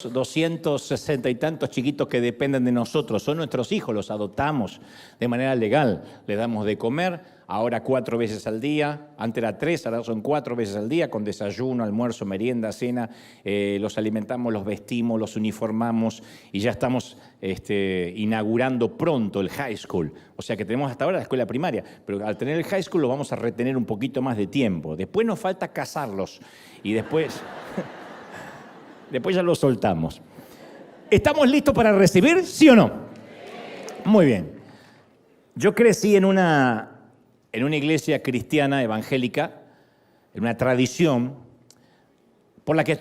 260 y tantos chiquitos que dependen de nosotros, son nuestros hijos, los adoptamos de manera legal, les damos de comer, ahora 4 veces al día, antes era 3, ahora son 4 veces al día, con desayuno, almuerzo, merienda, cena, los alimentamos, los vestimos, los uniformamos y ya estamos inaugurando pronto el high school, o sea que tenemos hasta ahora la escuela primaria, pero al tener el high school lo vamos a retener un poquito más de tiempo, después nos falta casarlos y después... Después ya lo soltamos. ¿Estamos listos para recibir? ¿Sí o no? Muy bien. Yo crecí en una iglesia cristiana evangélica, en una tradición por la que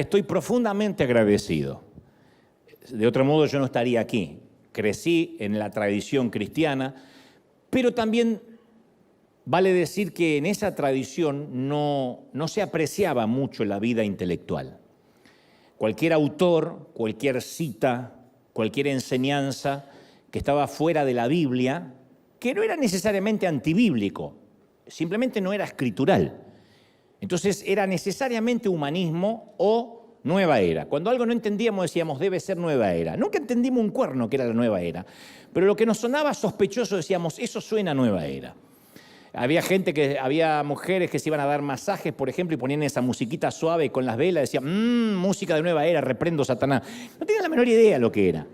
estoy profundamente agradecido. De otro modo yo no estaría aquí. Crecí en la tradición cristiana, pero también vale decir que en esa tradición no se apreciaba mucho la vida intelectual. Cualquier autor, cualquier cita, cualquier enseñanza que estaba fuera de la Biblia, que no era necesariamente antibíblico, simplemente no era escritural. Entonces era necesariamente humanismo o nueva era. Cuando algo no entendíamos decíamos, debe ser nueva era. Nunca entendimos un cuerno que era la nueva era, pero lo que nos sonaba sospechoso decíamos, eso suena a nueva era. Había mujeres que se iban a dar masajes, por ejemplo, y ponían esa musiquita suave con las velas, decían, música de nueva era, reprendo Satanás. No tenían la menor idea lo que era.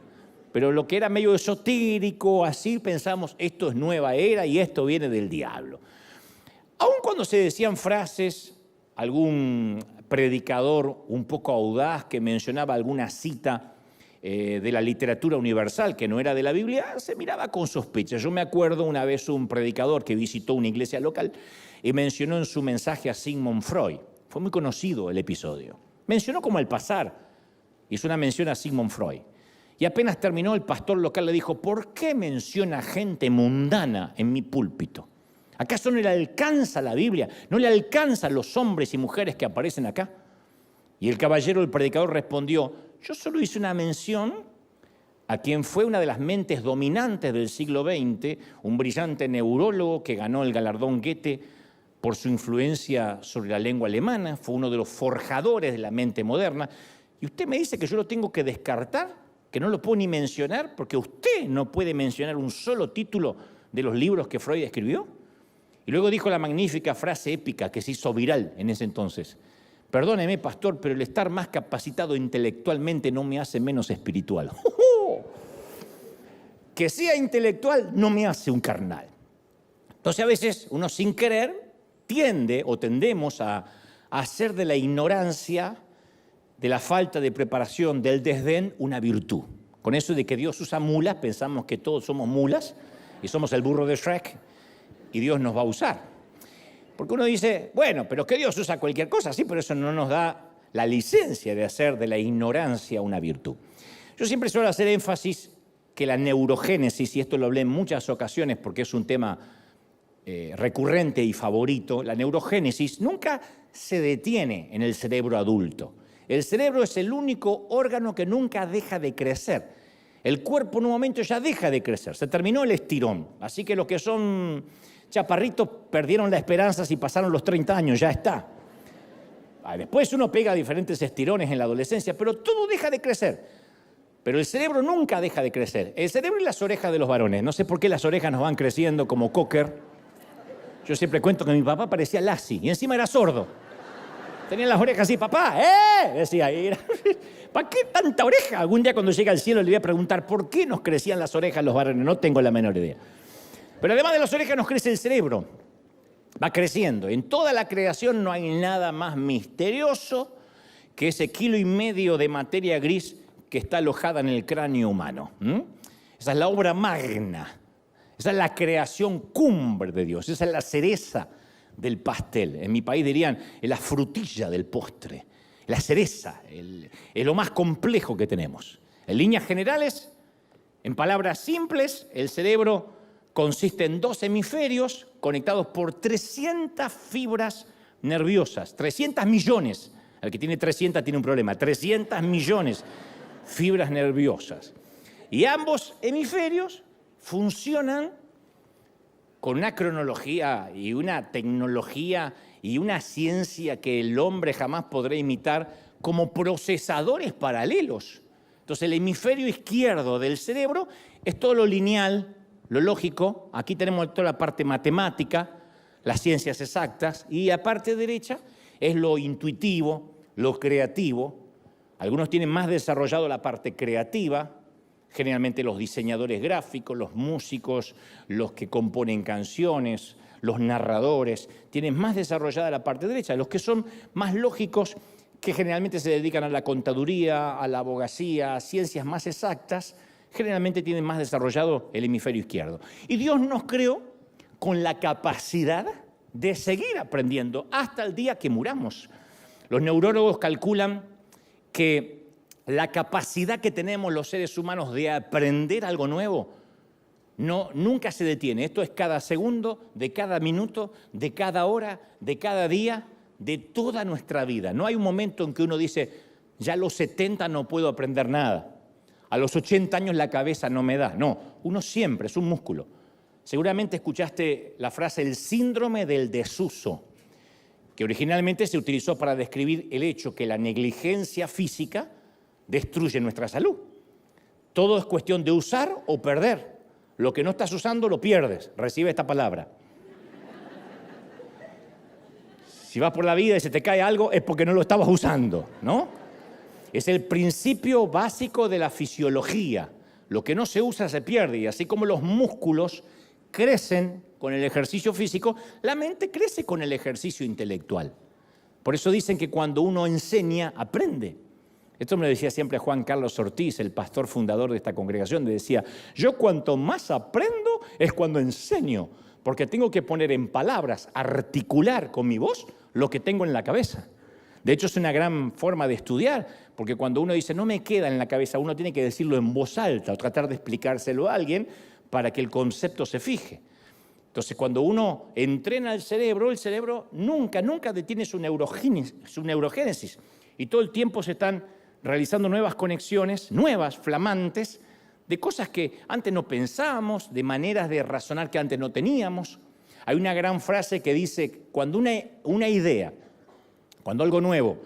Pero lo que era medio esotérico, así pensamos, esto es nueva era y esto viene del diablo. Aun cuando se decían frases, algún predicador un poco audaz que mencionaba alguna cita de la literatura universal, que no era de la Biblia, se miraba con sospecha. Yo me acuerdo una vez un predicador que visitó una iglesia local y mencionó en su mensaje a Sigmund Freud. Fue muy conocido el episodio. Mencionó como al pasar, hizo una mención a Sigmund Freud. Y apenas terminó, el pastor local le dijo, ¿por qué menciona gente mundana en mi púlpito? ¿Acaso no le alcanza la Biblia? ¿No le alcanza a los hombres y mujeres que aparecen acá? Y el caballero, el predicador, respondió, yo solo hice una mención a quien fue una de las mentes dominantes del siglo XX, un brillante neurólogo que ganó el galardón Goethe por su influencia sobre la lengua alemana, fue uno de los forjadores de la mente moderna. Y usted me dice que yo lo tengo que descartar, que no lo puedo ni mencionar, porque usted no puede mencionar un solo título de los libros que Freud escribió. Y luego dijo la magnífica frase épica que se hizo viral en ese entonces. Perdóneme, pastor, pero el estar más capacitado intelectualmente no me hace menos espiritual. Que sea intelectual no me hace un carnal. Entonces a veces uno sin querer tendemos a hacer de la ignorancia, de la falta de preparación, del desdén, una virtud. Con eso de que Dios usa mulas, pensamos que todos somos mulas y somos el burro de Shrek y Dios nos va a usar. Porque uno dice, bueno, pero que Dios usa cualquier cosa, sí, pero eso no nos da la licencia de hacer de la ignorancia una virtud. Yo siempre suelo hacer énfasis que la neurogénesis, y esto lo hablé en muchas ocasiones porque es un tema recurrente y favorito, la neurogénesis nunca se detiene en el cerebro adulto. El cerebro es el único órgano que nunca deja de crecer. El cuerpo en un momento ya deja de crecer, se terminó el estirón, así que los que son chaparritos perdieron la esperanza si pasaron los 30 años, ya está. Después uno pega diferentes estirones en la adolescencia, pero todo deja de crecer. Pero el cerebro nunca deja de crecer. El cerebro y las orejas de los varones. No sé por qué las orejas nos van creciendo como cocker. Yo siempre cuento que mi papá parecía Lassie y encima era sordo. Tenía las orejas así, papá, decía. ¿Para qué tanta oreja? Algún día cuando llegue al cielo le voy a preguntar por qué nos crecían las orejas los varones. No tengo la menor idea. Pero además de las orejas nos crece el cerebro, va creciendo. En toda la creación no hay nada más misterioso que ese 1,5 kilos de materia gris que está alojada en el cráneo humano. Esa es la obra magna, esa es la creación cumbre de Dios, esa es la cereza del pastel. En mi país dirían, es la frutilla del postre, la cereza, es lo más complejo que tenemos. En líneas generales, en palabras simples, el cerebro consiste en 2 hemisferios conectados por 300 fibras nerviosas, 300 millones. El que tiene 300 tiene un problema, 300 millones fibras nerviosas. Y ambos hemisferios funcionan con una cronología y una tecnología y una ciencia que el hombre jamás podrá imitar como procesadores paralelos. Entonces el hemisferio izquierdo del cerebro es todo lo lineal, lo lógico. Aquí tenemos toda la parte matemática, las ciencias exactas, y la parte derecha es lo intuitivo, lo creativo. Algunos tienen más desarrollado la parte creativa, generalmente los diseñadores gráficos, los músicos, los que componen canciones, los narradores, tienen más desarrollada la parte derecha. Los que son más lógicos, que generalmente se dedican a la contaduría, a la abogacía, a ciencias más exactas, generalmente tienen más desarrollado el hemisferio izquierdo. Y Dios nos creó con la capacidad de seguir aprendiendo hasta el día que muramos. Los neurólogos calculan que la capacidad que tenemos los seres humanos de aprender algo nuevo nunca se detiene. Esto es cada segundo, de cada minuto, de cada hora, de cada día, de toda nuestra vida. No hay un momento en que uno dice, ya a los 70 no puedo aprender nada. A los 80 años la cabeza no me da. No, uno siempre es un músculo. Seguramente escuchaste la frase el síndrome del desuso, que originalmente se utilizó para describir el hecho que la negligencia física destruye nuestra salud. Todo es cuestión de usar o perder. Lo que no estás usando lo pierdes. Recibe esta palabra. Si vas por la vida y se te cae algo es porque no lo estabas usando, ¿no? Es el principio básico de la fisiología. Lo que no se usa se pierde, y así como los músculos crecen con el ejercicio físico, la mente crece con el ejercicio intelectual. Por eso dicen que cuando uno enseña, aprende. Esto me lo decía siempre Juan Carlos Ortiz, el pastor fundador de esta congregación. Me decía, yo cuanto más aprendo es cuando enseño, porque tengo que poner en palabras, articular con mi voz lo que tengo en la cabeza. De hecho, es una gran forma de estudiar, porque cuando uno dice, no me queda en la cabeza, uno tiene que decirlo en voz alta o tratar de explicárselo a alguien para que el concepto se fije. Entonces, cuando uno entrena el cerebro nunca detiene su neurogénesis. Y todo el tiempo se están realizando nuevas conexiones, nuevas, flamantes, de cosas que antes no pensábamos, de maneras de razonar que antes no teníamos. Hay una gran frase que dice, cuando una idea, cuando algo nuevo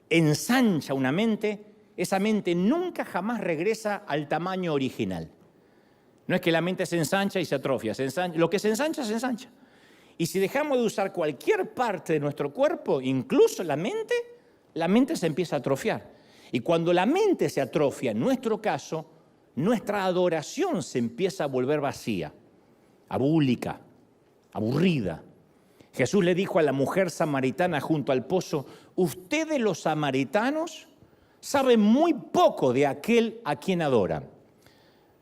ensancha una mente, esa mente nunca jamás regresa al tamaño original. No es que la mente se ensancha y se atrofia, lo que se ensancha, se ensancha. Y si dejamos de usar cualquier parte de nuestro cuerpo, incluso la mente se empieza a atrofiar. Y cuando la mente se atrofia, en nuestro caso, nuestra adoración se empieza a volver vacía, abúlica, aburrida. Jesús le dijo a la mujer samaritana junto al pozo, ustedes los samaritanos saben muy poco de aquel a quien adoran.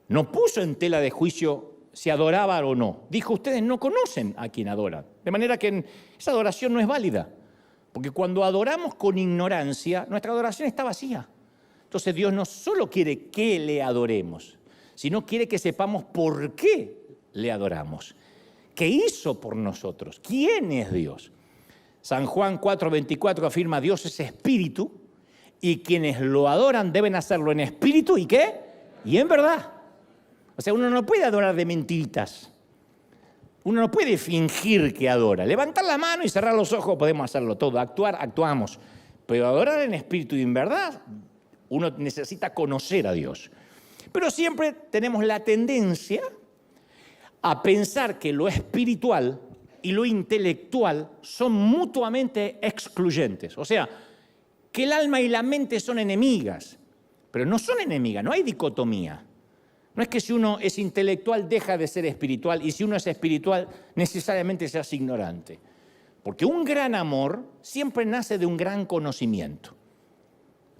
No puso en tela de juicio si adoraba o no. Dijo, ustedes no conocen a quien adoran. De manera que esa adoración no es válida. Porque cuando adoramos con ignorancia, nuestra adoración está vacía. Entonces Dios no solo quiere que le adoremos, sino quiere que sepamos por qué le adoramos. ¿Qué hizo por nosotros? ¿Quién es Dios? San Juan 4:24 afirma, Dios es espíritu y quienes lo adoran deben hacerlo en espíritu y ¿qué? Y en verdad. O sea, uno no puede adorar de mentiritas. Uno no puede fingir que adora. Levantar la mano y cerrar los ojos podemos hacerlo todo. Actuar, actuamos. Pero adorar en espíritu y en verdad, uno necesita conocer a Dios. Pero siempre tenemos la tendencia a pensar que lo espiritual y lo intelectual son mutuamente excluyentes. O sea, que el alma y la mente son enemigas. Pero no son enemigas, no hay dicotomía. No es que si uno es intelectual deja de ser espiritual y si uno es espiritual necesariamente se hace ignorante. Porque un gran amor siempre nace de un gran conocimiento.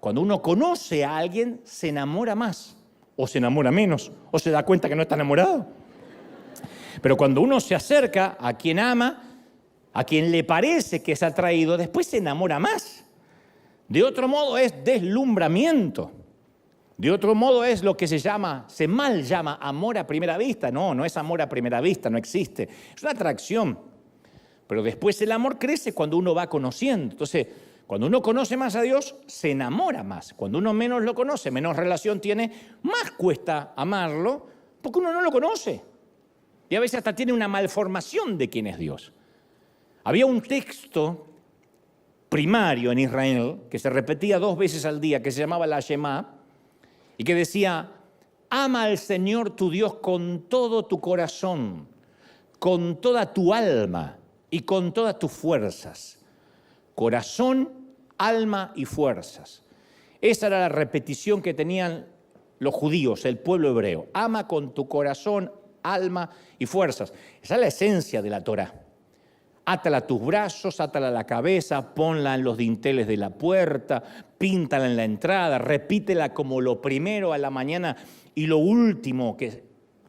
Cuando uno conoce a alguien se enamora más o se enamora menos o se da cuenta que no está enamorado. Pero cuando uno se acerca a quien ama, a quien le parece que es atraído, después se enamora más. De otro modo es deslumbramiento. De otro modo es lo que se mal llama amor a primera vista. No, no es amor a primera vista, no existe. Es una atracción. Pero después el amor crece cuando uno va conociendo. Entonces, cuando uno conoce más a Dios, se enamora más. Cuando uno menos lo conoce, menos relación tiene, más cuesta amarlo porque uno no lo conoce. Y a veces hasta tiene una malformación de quién es Dios. Había un texto primario en Israel, que se repetía 2 veces al día, que se llamaba la Shema, y que decía: ama al Señor tu Dios con todo tu corazón, con toda tu alma y con todas tus fuerzas. Corazón, alma y fuerzas. Esa era la repetición que tenían los judíos, el pueblo hebreo. Ama con tu corazón, alma y fuerzas. Esa es la esencia de la Torá. Átala a tus brazos, átala a la cabeza, ponla en los dinteles de la puerta, píntala en la entrada, repítela como lo primero a la mañana y lo último que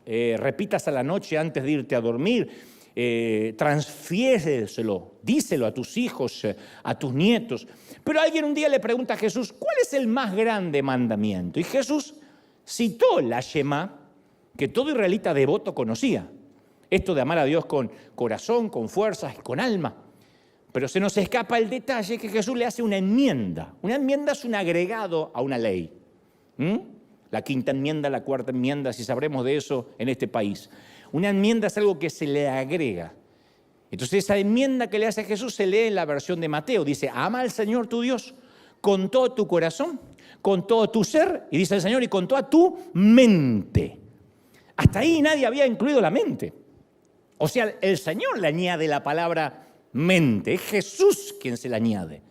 repitas a la noche antes de irte a dormir. Transfiéreselo, díselo a tus hijos, a tus nietos. Pero alguien un día le pregunta a Jesús: ¿cuál es el más grande mandamiento? Y Jesús citó la Shema, que todo israelita devoto conocía. Esto de amar a Dios con corazón, con fuerzas y con alma. Pero se nos escapa el detalle que Jesús le hace una enmienda. Una enmienda es un agregado a una ley. La quinta enmienda, la cuarta enmienda, si sabremos de eso en este país. Una enmienda es algo que se le agrega. Entonces esa enmienda que le hace Jesús se lee en la versión de Mateo. Dice: ama al Señor tu Dios con todo tu corazón, con todo tu ser, y dice el Señor, y con toda tu mente. Hasta ahí nadie había incluido la mente. O sea, el Señor le añade la palabra mente. Es Jesús quien se la añade.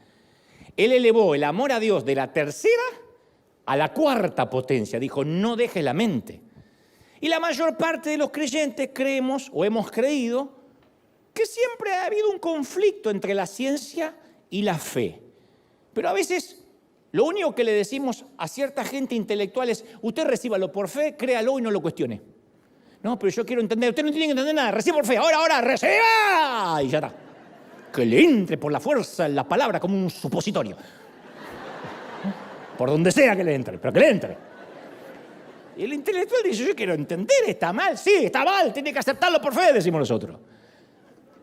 Él elevó el amor a Dios de la tercera a la cuarta potencia. Dijo: no dejes la mente. Y la mayor parte de los creyentes creemos o hemos creído que siempre ha habido un conflicto entre la ciencia y la fe. Pero a veces lo único que le decimos a cierta gente intelectual es: usted recíbalo por fe, créalo y no lo cuestione. No, pero yo quiero entender. Usted no tiene que entender nada. Reciba por fe. Ahora, reciba. Y ya está. Que le entre por la fuerza la palabra como un supositorio. Por donde sea que le entre, pero que le entre. Y el intelectual dice: yo quiero entender. ¿Está mal? Sí, está mal. Tiene que aceptarlo por fe, decimos nosotros.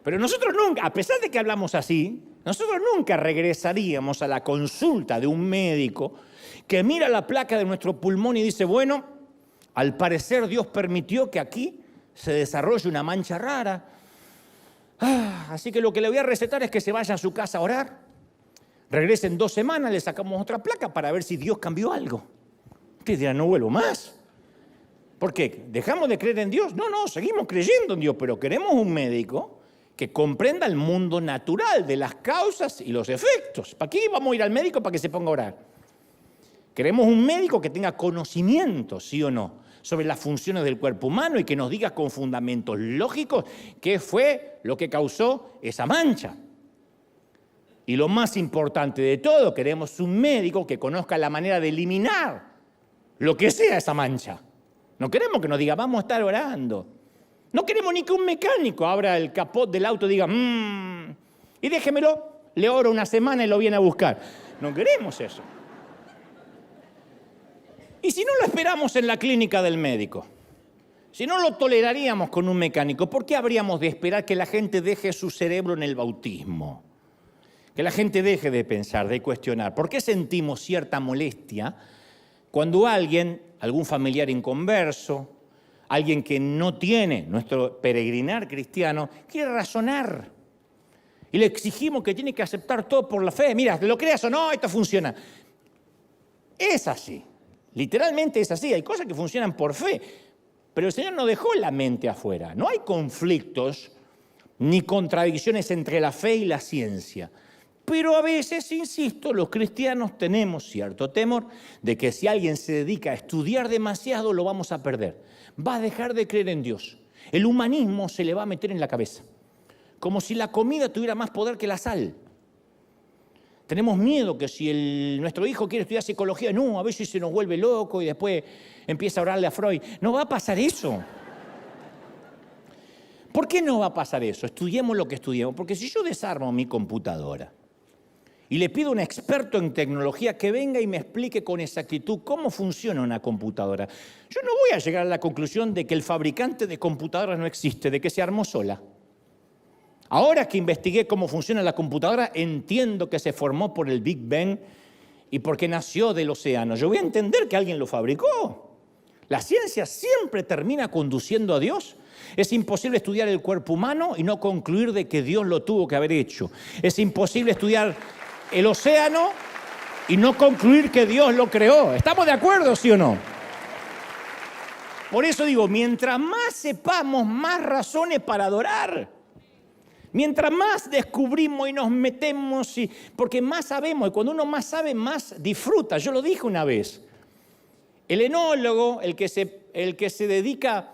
Pero nosotros nunca, a pesar de que hablamos así, nosotros nunca regresaríamos a la consulta de un médico que mira la placa de nuestro pulmón y dice: bueno, al parecer Dios permitió que aquí se desarrolle una mancha rara. Así que lo que le voy a recetar es que se vaya a su casa a orar. Regrese en 2 semanas, le sacamos otra placa para ver si Dios cambió algo. Usted dirá: no vuelvo más. ¿Por qué? ¿Dejamos de creer en Dios? No, seguimos creyendo en Dios, pero queremos un médico que comprenda el mundo natural de las causas y los efectos. ¿Para qué vamos a ir al médico? Para que se ponga a orar. Queremos un médico que tenga conocimiento, sí o no, sobre las funciones del cuerpo humano y que nos diga con fundamentos lógicos qué fue lo que causó esa mancha. Y lo más importante de todo, queremos un médico que conozca la manera de eliminar lo que sea esa mancha. No queremos que nos diga: vamos a estar orando. No queremos ni que un mecánico abra el capot del auto y diga: y déjemelo, le oro 1 semana y lo viene a buscar. No queremos eso. Y si no lo esperamos en la clínica del médico, si no lo toleraríamos con un mecánico, ¿por qué habríamos de esperar que la gente deje su cerebro en el bautismo? Que la gente deje de pensar, de cuestionar. ¿Por qué sentimos cierta molestia cuando alguien, algún familiar inconverso, alguien que no tiene nuestro peregrinar cristiano, quiere razonar? Y le exigimos que tiene que aceptar todo por la fe. Mira, lo creas o no, esto funciona. Es así. Literalmente es así. Hay cosas que funcionan por fe. Pero el Señor no dejó la mente afuera. No hay conflictos ni contradicciones entre la fe y la ciencia. Pero a veces, insisto, los cristianos tenemos cierto temor de que si alguien se dedica a estudiar demasiado, lo vamos a perder. Va a dejar de creer en Dios. El humanismo se le va a meter en la cabeza. Como si la comida tuviera más poder que la sal. Tenemos miedo que si nuestro hijo quiere estudiar psicología, no, a veces se nos vuelve loco y después empieza a orarle a Freud. No va a pasar eso. ¿Por qué no va a pasar eso? Estudiemos lo que estudiemos. Porque si yo desarmo mi computadora y le pido a un experto en tecnología que venga y me explique con exactitud cómo funciona una computadora, yo no voy a llegar a la conclusión de que el fabricante de computadoras no existe, de que se armó sola. Ahora que investigué cómo funciona la computadora, entiendo que se formó por el Big Bang y porque nació del océano. Yo voy a entender que alguien lo fabricó. La ciencia siempre termina conduciendo a Dios. Es imposible estudiar el cuerpo humano y no concluir de que Dios lo tuvo que haber hecho. Es imposible estudiar el océano y no concluir que Dios lo creó. ¿Estamos de acuerdo, sí o no? Por eso digo, mientras más sepamos, más razones para adorar. Mientras más descubrimos y nos metemos, porque más sabemos, y cuando uno más sabe, más disfruta. Yo lo dije una vez. El enólogo, el que se dedica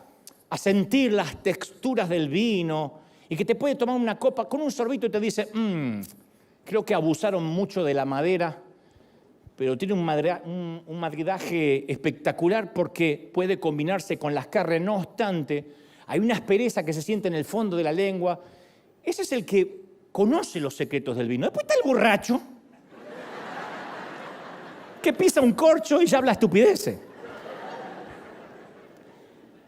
a sentir las texturas del vino y que te puede tomar una copa con un sorbito y te dice, creo que abusaron mucho de la madera, pero tiene un maridaje espectacular porque puede combinarse con las carnes. No obstante, hay una aspereza que se siente en el fondo de la lengua. Ese es el que conoce los secretos del vino. Después está el borracho que pisa un corcho y ya habla estupideces.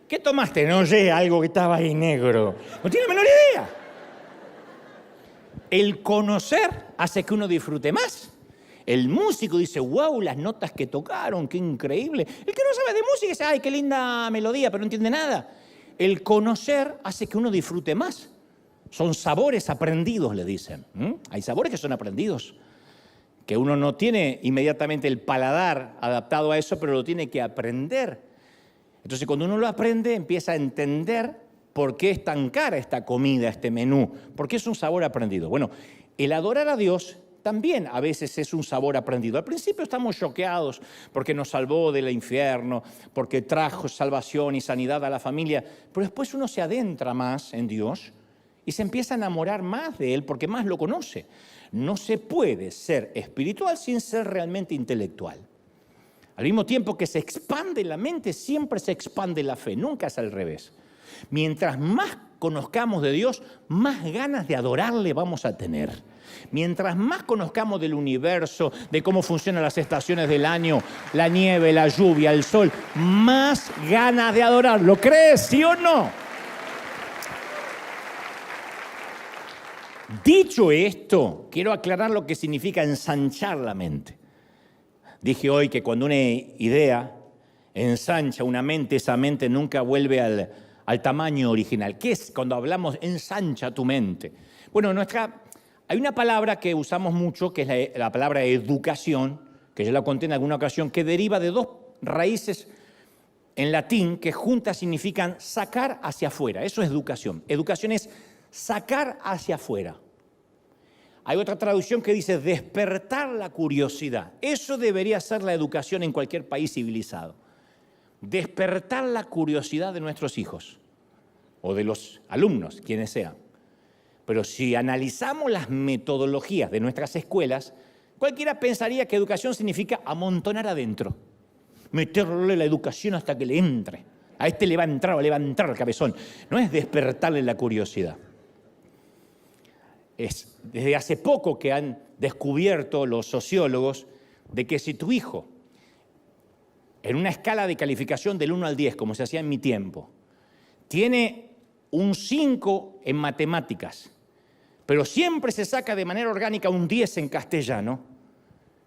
¿Qué tomaste? No sé, algo que estaba ahí negro. No tiene la menor idea. El conocer hace que uno disfrute más. El músico dice, wow, las notas que tocaron, qué increíble. El que no sabe de música dice, ay, qué linda melodía, pero no entiende nada. El conocer hace que uno disfrute más. Son sabores aprendidos, le dicen. Hay sabores que son aprendidos, que uno no tiene inmediatamente el paladar adaptado a eso, pero lo tiene que aprender. Entonces, cuando uno lo aprende, empieza a entender por qué es tan cara esta comida, este menú, porque es un sabor aprendido. Bueno, el adorar a Dios también a veces es un sabor aprendido. Al principio estamos choqueados porque nos salvó del infierno, porque trajo salvación y sanidad a la familia, pero después uno se adentra más en Dios y se empieza a enamorar más de Él porque más lo conoce. No se puede ser espiritual sin ser realmente intelectual. Al mismo tiempo que se expande la mente, siempre se expande la fe, nunca es al revés. Mientras más conozcamos de Dios, más ganas de adorarle vamos a tener. Mientras más conozcamos del universo, de cómo funcionan las estaciones del año, la nieve, la lluvia, el sol, más ganas de adorarlo. ¿Crees, sí o no? Dicho esto, quiero aclarar lo que significa ensanchar la mente. Dije hoy que cuando una idea ensancha una mente, esa mente nunca vuelve al tamaño original. ¿Qué es cuando hablamos ensancha tu mente? Bueno, hay una palabra que usamos mucho, que es la palabra educación, que yo la conté en alguna ocasión, que deriva de dos raíces en latín que juntas significan sacar hacia afuera. Eso es educación. Educación es sacar hacia afuera. Hay otra traducción que dice despertar la curiosidad. Eso debería ser la educación en cualquier país civilizado. Despertar la curiosidad de nuestros hijos o de los alumnos, quienes sean. Pero si analizamos las metodologías de nuestras escuelas, cualquiera pensaría que educación significa amontonar adentro, meterle la educación hasta que le entre. A este le va a entrar o le va a entrar el cabezón. No es despertarle la curiosidad. Es desde hace poco que han descubierto los sociólogos de que si tu hijo, en una escala de calificación del 1 al 10, como se hacía en mi tiempo, tiene un 5 en matemáticas, pero siempre se saca de manera orgánica un 10 en castellano,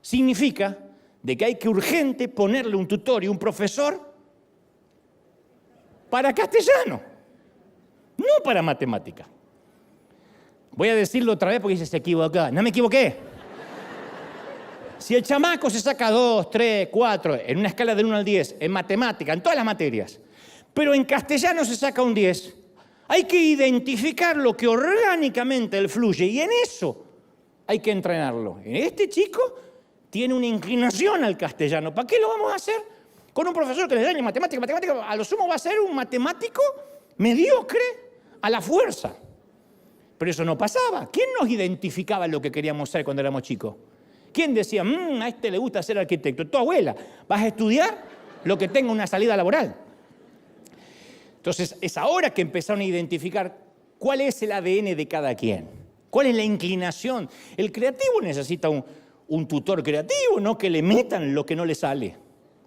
significa de que hay que urgente ponerle un tutor y un profesor para castellano, no para matemática. Voy a decirlo otra vez porque dice, se equivocó. No me equivoqué. Si el chamaco se saca 2, 3, 4, en una escala del 1 al 10, en matemática, en todas las materias, pero en castellano se saca un 10, hay que identificar lo que orgánicamente él fluye y en eso hay que entrenarlo. Este chico tiene una inclinación al castellano. ¿Para qué lo vamos a hacer? Con un profesor que le enseña matemática, a lo sumo va a ser un matemático mediocre a la fuerza. Pero eso no pasaba. ¿Quién nos identificaba lo que queríamos ser cuando éramos chicos? ¿Quién decía, a este le gusta ser arquitecto? Tu abuela. Vas a estudiar lo que tenga una salida laboral. Entonces, es ahora que empezaron a identificar cuál es el ADN de cada quien. ¿Cuál es la inclinación? El creativo necesita un tutor creativo, no que le metan lo que no le sale.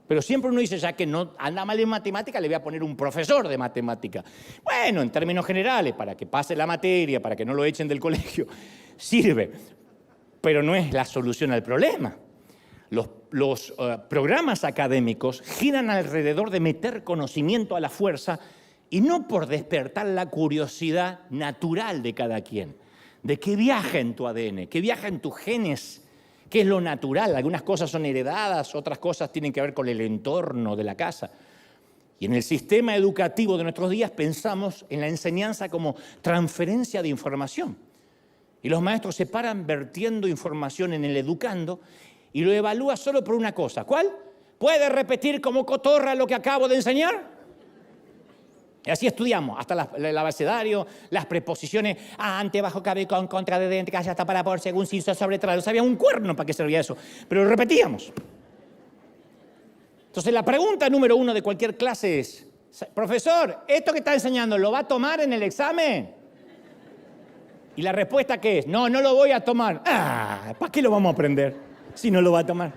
Pero siempre uno dice, ya que no anda mal en matemática, le voy a poner un profesor de matemática. Bueno, en términos generales, para que pase la materia, para que no lo echen del colegio, sirve. Pero no es la solución al problema. Los programas académicos giran alrededor de meter conocimiento a la fuerza y no por despertar la curiosidad natural de cada quien, de qué viaja en tu ADN, qué viaja en tus genes, ¿Qué es lo natural? Algunas cosas son heredadas, otras cosas tienen que ver con el entorno de la casa. Y en el sistema educativo de nuestros días pensamos en la enseñanza como transferencia de información. Y los maestros se paran vertiendo información en el educando y lo evalúa solo por una cosa. ¿Cuál? ¿Puede repetir como cotorra lo que acabo de enseñar? Y así estudiamos, hasta el abecedario, las preposiciones, ante, bajo, cabe, con, contra, de, dentro, calla, hasta, para, por, según, sin, sobre, tras. No sabía un cuerno para qué servía eso, pero lo repetíamos. Entonces la pregunta número 1 de cualquier clase es, profesor, ¿esto que está enseñando lo va a tomar en el examen? Y la respuesta ¿qué es? No, no lo voy a tomar. ¿Para qué lo vamos a aprender si no lo va a tomar?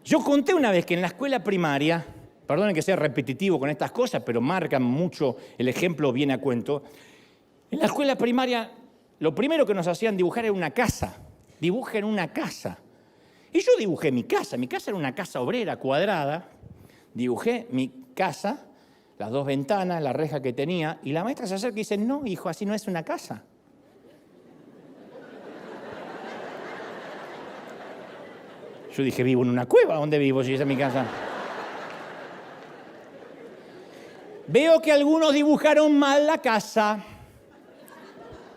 Yo conté una vez que en la escuela primaria, perdonen que sea repetitivo con estas cosas, pero marcan mucho, el ejemplo viene a cuento. En la escuela primaria, lo primero que nos hacían dibujar era una casa. Dibujen una casa. Y yo dibujé mi casa. Mi casa era una casa obrera cuadrada. Dibujé mi casa, las 2 ventanas, la reja que tenía, y la maestra se acerca y dice, no, hijo, así no es una casa. Yo dije, vivo en una cueva. ¿Dónde vivo si esa es mi casa? Veo que algunos dibujaron mal la casa.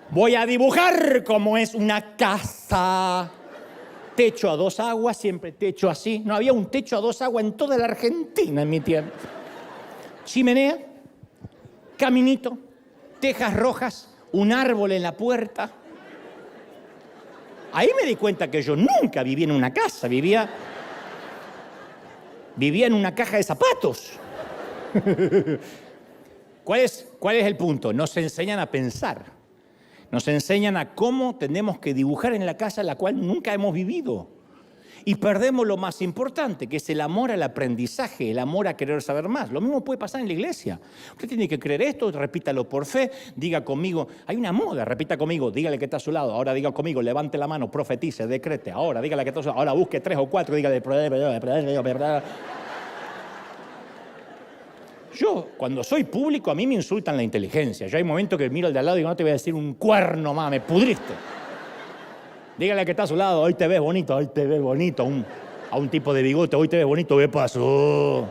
Voy a dibujar como es una casa. Techo a 2 aguas, siempre techo así. No había un techo a 2 aguas en toda la Argentina en mi tiempo. Chimenea, caminito, tejas rojas, un árbol en la puerta. Ahí me di cuenta que yo nunca viví en una casa, vivía en una caja de zapatos. ¿Cuál es el punto? Nos enseñan a pensar. Nos enseñan a cómo tenemos que dibujar en la casa en la cual nunca hemos vivido. Y perdemos lo más importante, que es el amor al aprendizaje, el amor a querer saber más. Lo mismo puede pasar en la iglesia. Usted tiene que creer esto, repítalo por fe, diga conmigo, hay una moda, repita conmigo, dígale que está a su lado, ahora diga conmigo, levante la mano, profetice, decrete, ahora dígale que está a su lado, ahora busque 3 o 4, dígale. Yo, cuando soy público, a mí me insultan la inteligencia. Yo hay momentos que miro al de al lado y digo, no te voy a decir un cuerno más, me pudriste. Dígale que está a su lado, hoy te ves bonito, hoy te ves bonito. A un tipo de bigote, hoy te ves bonito, ¿qué pasó?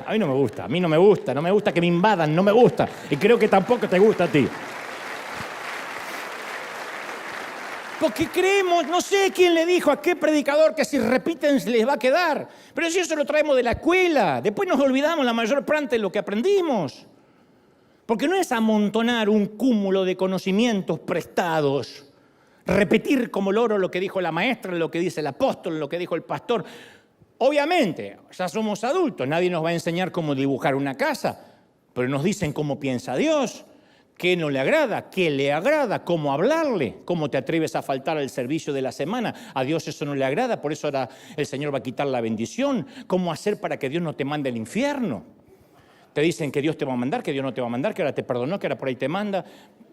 A mí no me gusta que me invadan, no me gusta. Y creo que tampoco te gusta a ti. Porque creemos, no sé quién le dijo a qué predicador que si repiten les va a quedar. Pero si eso lo traemos de la escuela, después nos olvidamos la mayor parte de lo que aprendimos. Porque no es amontonar un cúmulo de conocimientos prestados, repetir como loro lo que dijo la maestra, lo que dice el apóstol, lo que dijo el pastor. Obviamente, ya somos adultos, nadie nos va a enseñar cómo dibujar una casa, pero nos dicen cómo piensa Dios, qué no le agrada, qué le agrada, cómo hablarle, cómo te atreves a faltar al servicio de la semana. A Dios eso no le agrada, por eso ahora el Señor va a quitar la bendición. ¿Cómo hacer para que Dios no te mande al infierno? Te dicen que Dios te va a mandar, que Dios no te va a mandar, que ahora te perdonó, que ahora por ahí te manda,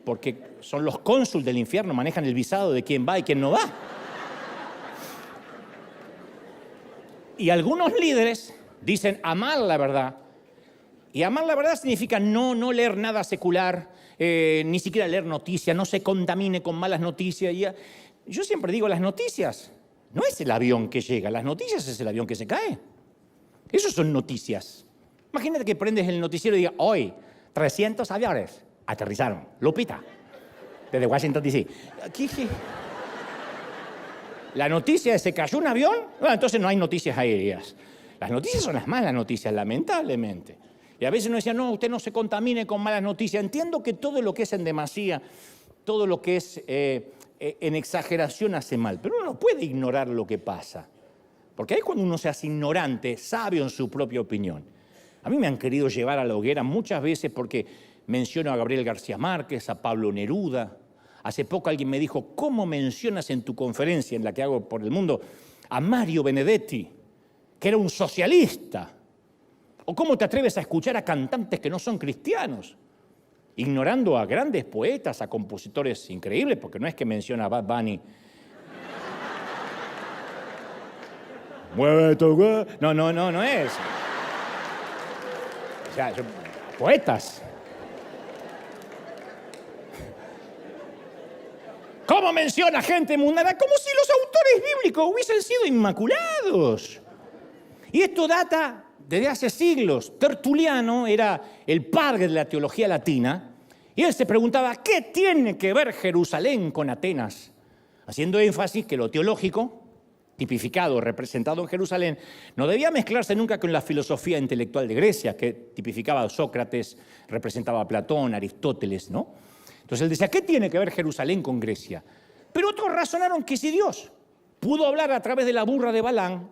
porque son los cónsules del infierno, manejan el visado de quién va y quién no va. Y algunos líderes dicen amar la verdad. Y amar la verdad significa no leer nada secular, ni siquiera leer noticias, no se contamine con malas noticias. Yo siempre digo, las noticias no es el avión que llega, las noticias es el avión que se cae. Eso son noticias. Imagínate que prendes el noticiero y digas, hoy 300 aviones aterrizaron. Lupita, desde Washington, D.C. La noticia es, ¿se cayó un avión? Bueno, entonces no hay noticias aéreas. Las noticias son las malas noticias, lamentablemente. Y a veces uno decía, no, usted no se contamine con malas noticias. Entiendo que todo lo que es en demasía, todo lo que es en exageración hace mal, pero uno no puede ignorar lo que pasa. Porque ahí cuando uno se hace ignorante, sabio en su propia opinión. A mí me han querido llevar a la hoguera muchas veces porque menciono a Gabriel García Márquez, a Pablo Neruda. Hace poco alguien me dijo, ¿cómo mencionas en tu conferencia, en la que hago por el mundo, a Mario Benedetti, que era un socialista? ¿O cómo te atreves a escuchar a cantantes que no son cristianos? Ignorando a grandes poetas, a compositores increíbles, porque no es que menciona a Bad Bunny. Mueve tu güey. No es. O sea, poetas. ¿Cómo menciona gente mundana? Como si los autores bíblicos hubiesen sido inmaculados. Y esto data desde hace siglos. Tertuliano era el padre de la teología latina y él se preguntaba, ¿qué tiene que ver Jerusalén con Atenas? Haciendo énfasis que lo teológico, tipificado, representado en Jerusalén, no debía mezclarse nunca con la filosofía intelectual de Grecia, que tipificaba a Sócrates, representaba a Platón, Aristóteles, ¿no? Entonces él decía, ¿qué tiene que ver Jerusalén con Grecia? Pero otros razonaron que si Dios pudo hablar a través de la burra de Balaam,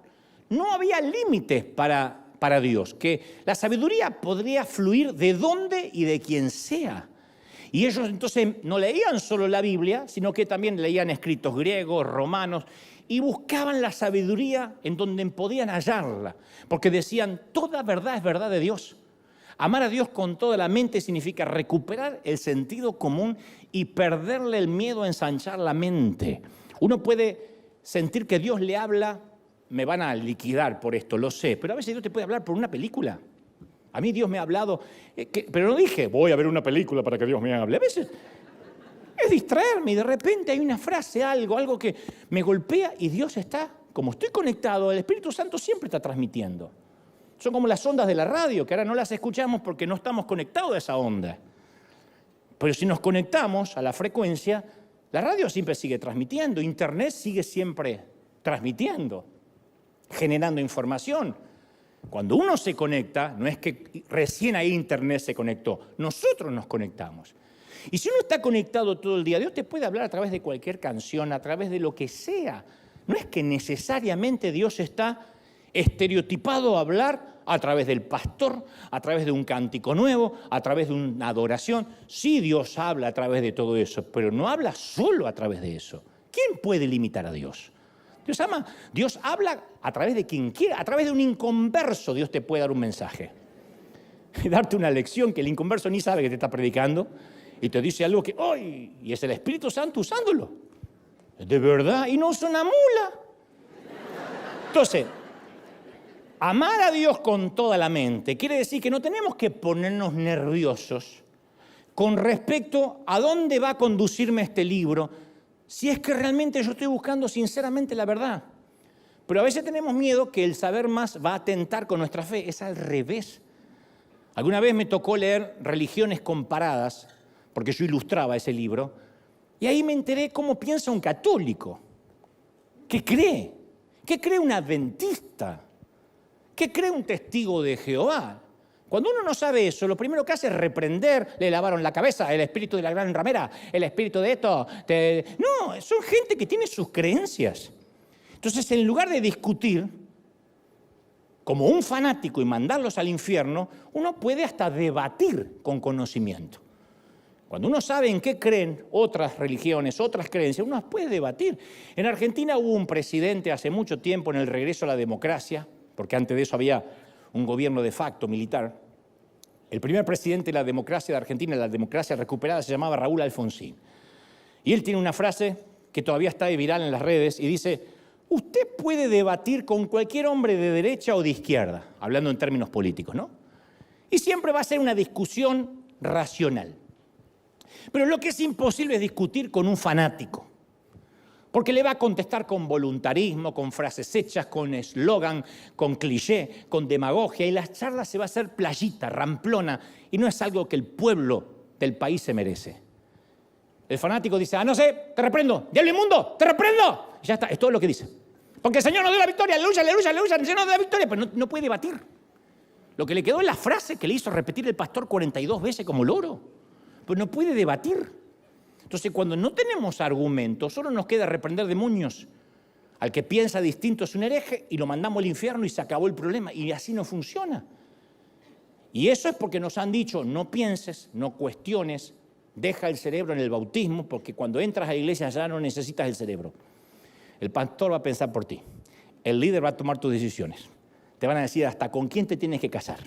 no había límites para Dios, que la sabiduría podría fluir de donde y de quien sea. Y ellos entonces no leían solo la Biblia, sino que también leían escritos griegos, romanos, y buscaban la sabiduría en donde podían hallarla, porque decían, toda verdad es verdad de Dios. Amar a Dios con toda la mente significa recuperar el sentido común y perderle el miedo a ensanchar la mente. Uno puede sentir que Dios le habla, me van a liquidar por esto, lo sé, pero a veces Dios te puede hablar por una película. A mí Dios me ha hablado, pero no dije, voy a ver una película para que Dios me hable. A veces es distraerme y de repente hay una frase, algo que me golpea y Dios está, como estoy conectado, el Espíritu Santo siempre está transmitiendo. Son como las ondas de la radio, que ahora no las escuchamos porque no estamos conectados a esa onda. Pero si nos conectamos a la frecuencia, la radio siempre sigue transmitiendo, Internet sigue siempre transmitiendo, generando información. Cuando uno se conecta, no es que recién ahí Internet se conectó, nosotros nos conectamos. Y si uno está conectado todo el día, Dios te puede hablar a través de cualquier canción, a través de lo que sea. No es que necesariamente Dios está estereotipado a hablar a través del pastor, a través de un cántico nuevo, a través de una adoración. Sí, Dios habla a través de todo eso, pero no habla solo a través de eso. ¿Quién puede limitar a Dios? Dios habla a través de quien quiera, a través de un inconverso Dios te puede dar un mensaje. Y darte una lección que el inconverso ni sabe que te está predicando y te dice algo que, ¡ay! Y es el Espíritu Santo usándolo. De verdad, y no es una mula. Entonces, amar a Dios con toda la mente quiere decir que no tenemos que ponernos nerviosos con respecto a dónde va a conducirme este libro, si es que realmente yo estoy buscando sinceramente la verdad. Pero a veces tenemos miedo que el saber más va a atentar con nuestra fe. Es al revés. Alguna vez me tocó leer Religiones Comparadas, porque yo ilustraba ese libro, y ahí me enteré cómo piensa un católico. ¿Qué cree? ¿Qué cree un adventista? ¿Qué cree un testigo de Jehová? Cuando uno no sabe eso, lo primero que hace es reprender, le lavaron la cabeza, el espíritu de la gran ramera, el espíritu de esto. No, son gente que tiene sus creencias. Entonces, en lugar de discutir como un fanático y mandarlos al infierno, uno puede hasta debatir con conocimiento. Cuando uno sabe en qué creen otras religiones, otras creencias, uno puede debatir. En Argentina hubo un presidente hace mucho tiempo en el regreso a la democracia, porque antes de eso había un gobierno de facto militar. El primer presidente de la democracia de Argentina, la democracia recuperada, se llamaba Raúl Alfonsín. Y él tiene una frase que todavía está viral en las redes y dice, usted puede debatir con cualquier hombre de derecha o de izquierda, hablando en términos políticos, ¿no? Y siempre va a ser una discusión racional. Pero lo que es imposible es discutir con un fanático, porque le va a contestar con voluntarismo, con frases hechas, con eslogan, con cliché, con demagogia, y la charla se va a hacer playita, ramplona, y no es algo que el pueblo del país se merece. El fanático dice, no sé, te reprendo, diablo inmundo, te reprendo. Y ya está, es todo lo que dice. Porque el Señor nos dio la victoria, aleluya, aleluya, aleluya, el Señor nos dio la victoria, pero no puede debatir. Lo que le quedó es la frase que le hizo repetir el pastor 42 veces como loro, pero no puede debatir. Entonces, cuando no tenemos argumentos, solo nos queda reprender demonios. Al que piensa distinto es un hereje y lo mandamos al infierno y se acabó el problema. Y así no funciona. Y eso es porque nos han dicho, no pienses, no cuestiones, deja el cerebro en el bautismo, porque cuando entras a la iglesia ya no necesitas el cerebro. El pastor va a pensar por ti. El líder va a tomar tus decisiones. Te van a decir hasta con quién te tienes que casar.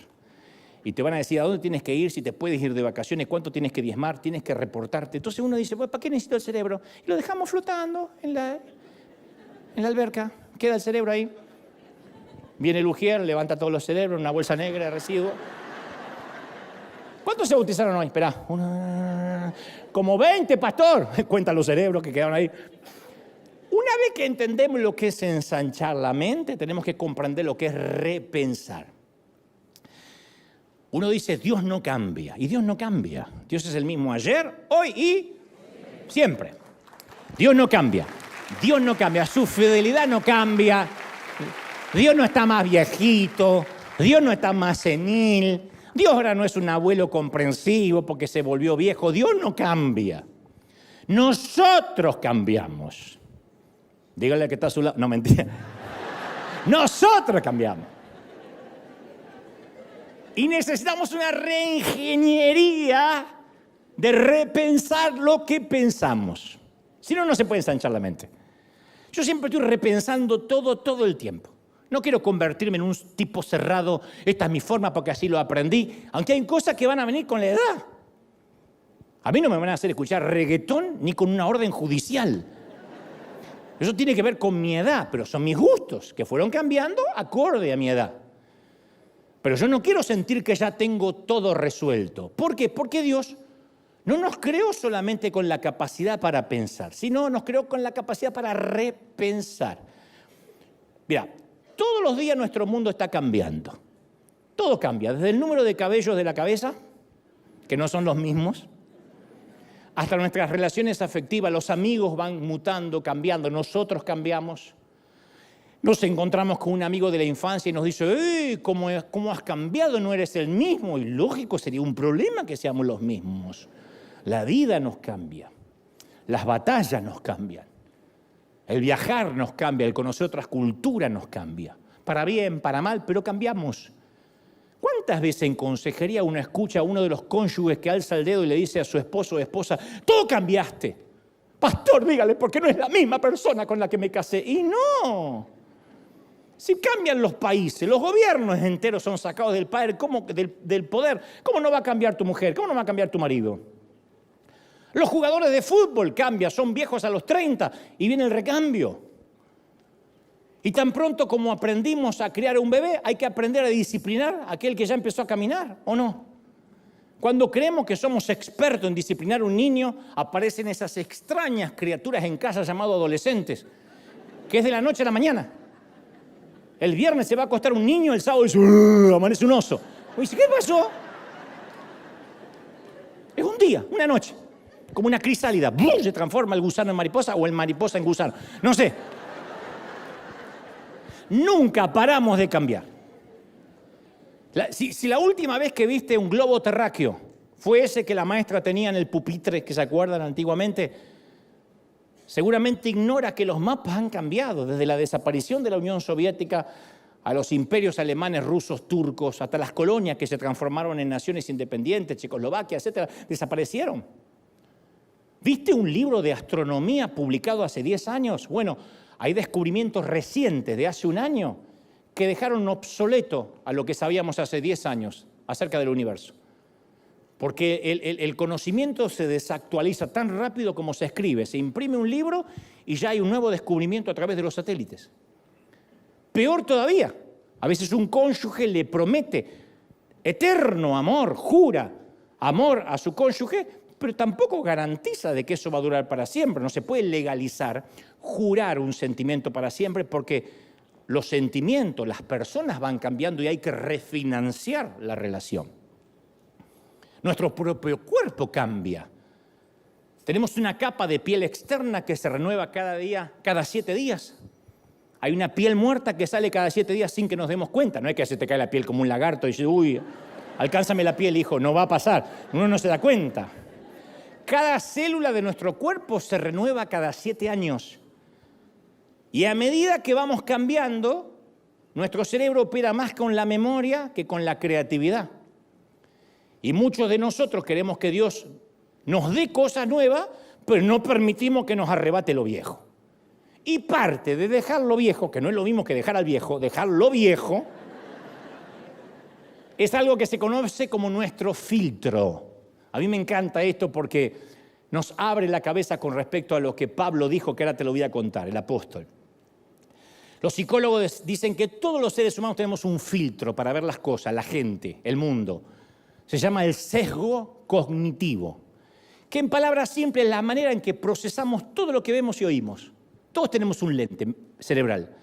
Y te van a decir a dónde tienes que ir, si te puedes ir de vacaciones, cuánto tienes que diezmar, tienes que reportarte. Entonces uno dice, pues, ¿para qué necesito el cerebro? Y lo dejamos flotando en la alberca, queda el cerebro ahí. Viene el ujier, levanta todos los cerebros, una bolsa negra de residuos. ¿Cuántos se bautizaron hoy? Esperá. Como 20, pastor. Cuentan los cerebros que quedaron ahí. Una vez que entendemos lo que es ensanchar la mente, tenemos que comprender lo que es repensar. Uno dice, Dios no cambia. Y Dios no cambia. Dios es el mismo ayer, hoy y siempre. Dios no cambia. Dios no cambia. Su fidelidad no cambia. Dios no está más viejito. Dios no está más senil. Dios ahora no es un abuelo comprensivo porque se volvió viejo. Dios no cambia. Nosotros cambiamos. Dígale que está a su lado. No, mentira. Nosotros cambiamos. Y necesitamos una reingeniería de repensar lo que pensamos. Si no, no se puede ensanchar la mente. Yo siempre estoy repensando todo el tiempo. No quiero convertirme en un tipo cerrado. Esta es mi forma porque así lo aprendí. Aunque hay cosas que van a venir con la edad. A mí no me van a hacer escuchar reggaetón ni con una orden judicial. Eso tiene que ver con mi edad, pero son mis gustos que fueron cambiando acorde a mi edad. Pero yo no quiero sentir que ya tengo todo resuelto. ¿Por qué? Porque Dios no nos creó solamente con la capacidad para pensar, sino nos creó con la capacidad para repensar. Mira, todos los días nuestro mundo está cambiando. Todo cambia, desde el número de cabellos de la cabeza, que no son los mismos, hasta nuestras relaciones afectivas. Los amigos van mutando, cambiando, nosotros cambiamos. Nos encontramos con un amigo de la infancia y nos dice, ¿cómo has cambiado? No eres el mismo. Y lógico, sería un problema que seamos los mismos. La vida nos cambia. Las batallas nos cambian. El viajar nos cambia. El conocer otras culturas nos cambia. Para bien, para mal, pero cambiamos. ¿Cuántas veces en consejería uno escucha a uno de los cónyuges que alza el dedo y le dice a su esposo o esposa, tú cambiaste? Pastor, dígale, porque no es la misma persona con la que me casé. Y no. Si cambian los países, los gobiernos enteros son sacados del poder, del poder, ¿cómo no va a cambiar tu mujer? ¿Cómo no va a cambiar tu marido? Los jugadores de fútbol cambian, son viejos a los 30 y viene el recambio. Y tan pronto como aprendimos a criar un bebé, hay que aprender a disciplinar a aquel que ya empezó a caminar, ¿o no? Cuando creemos que somos expertos en disciplinar a un niño, aparecen esas extrañas criaturas en casa llamadas adolescentes, que es de la noche a la mañana. El viernes se va a acostar un niño, el sábado dice, amanece un oso. Y dice, ¿qué pasó? Es un día, una noche, como una crisálida. Se transforma el gusano en mariposa o el mariposa en gusano. No sé. Nunca paramos de cambiar. Si la última vez que viste un globo terráqueo fue ese que la maestra tenía en el pupitre, que se acuerdan antiguamente, seguramente ignora que los mapas han cambiado desde la desaparición de la Unión Soviética a los imperios alemanes, rusos, turcos, hasta las colonias que se transformaron en naciones independientes, Checoslovaquia, etcétera, desaparecieron. ¿Viste un libro de astronomía publicado hace 10 años? Bueno, hay descubrimientos recientes de hace un año que dejaron obsoleto a lo que sabíamos hace 10 años acerca del universo. Porque el conocimiento se desactualiza tan rápido como se escribe. Se imprime un libro y ya hay un nuevo descubrimiento a través de los satélites. Peor todavía, a veces un cónyuge le promete eterno amor, jura amor a su cónyuge, pero tampoco garantiza de que eso va a durar para siempre. No se puede legalizar, jurar un sentimiento para siempre porque los sentimientos, las personas van cambiando y hay que refinanciar la relación. Nuestro propio cuerpo cambia. Tenemos una capa de piel externa que se renueva cada 7 días. Hay una piel muerta que sale cada 7 días sin que nos demos cuenta. No es que se te cae la piel como un lagarto y dices, uy, alcánzame la piel, hijo. No va a pasar. Uno no se da cuenta. Cada célula de nuestro cuerpo se renueva cada 7 años. Y a medida que vamos cambiando, nuestro cerebro opera más con la memoria que con la creatividad. Y muchos de nosotros queremos que Dios nos dé cosas nuevas, pero no permitimos que nos arrebate lo viejo. Y parte de dejar lo viejo, que no es lo mismo que dejar al viejo, dejar lo viejo, es algo que se conoce como nuestro filtro. A mí me encanta esto porque nos abre la cabeza con respecto a lo que Pablo dijo, que ahora te lo voy a contar, el apóstol. Los psicólogos dicen que todos los seres humanos tenemos un filtro para ver las cosas, la gente, el mundo. Se llama el sesgo cognitivo, que en palabras simples es la manera en que procesamos todo lo que vemos y oímos. Todos tenemos un lente cerebral.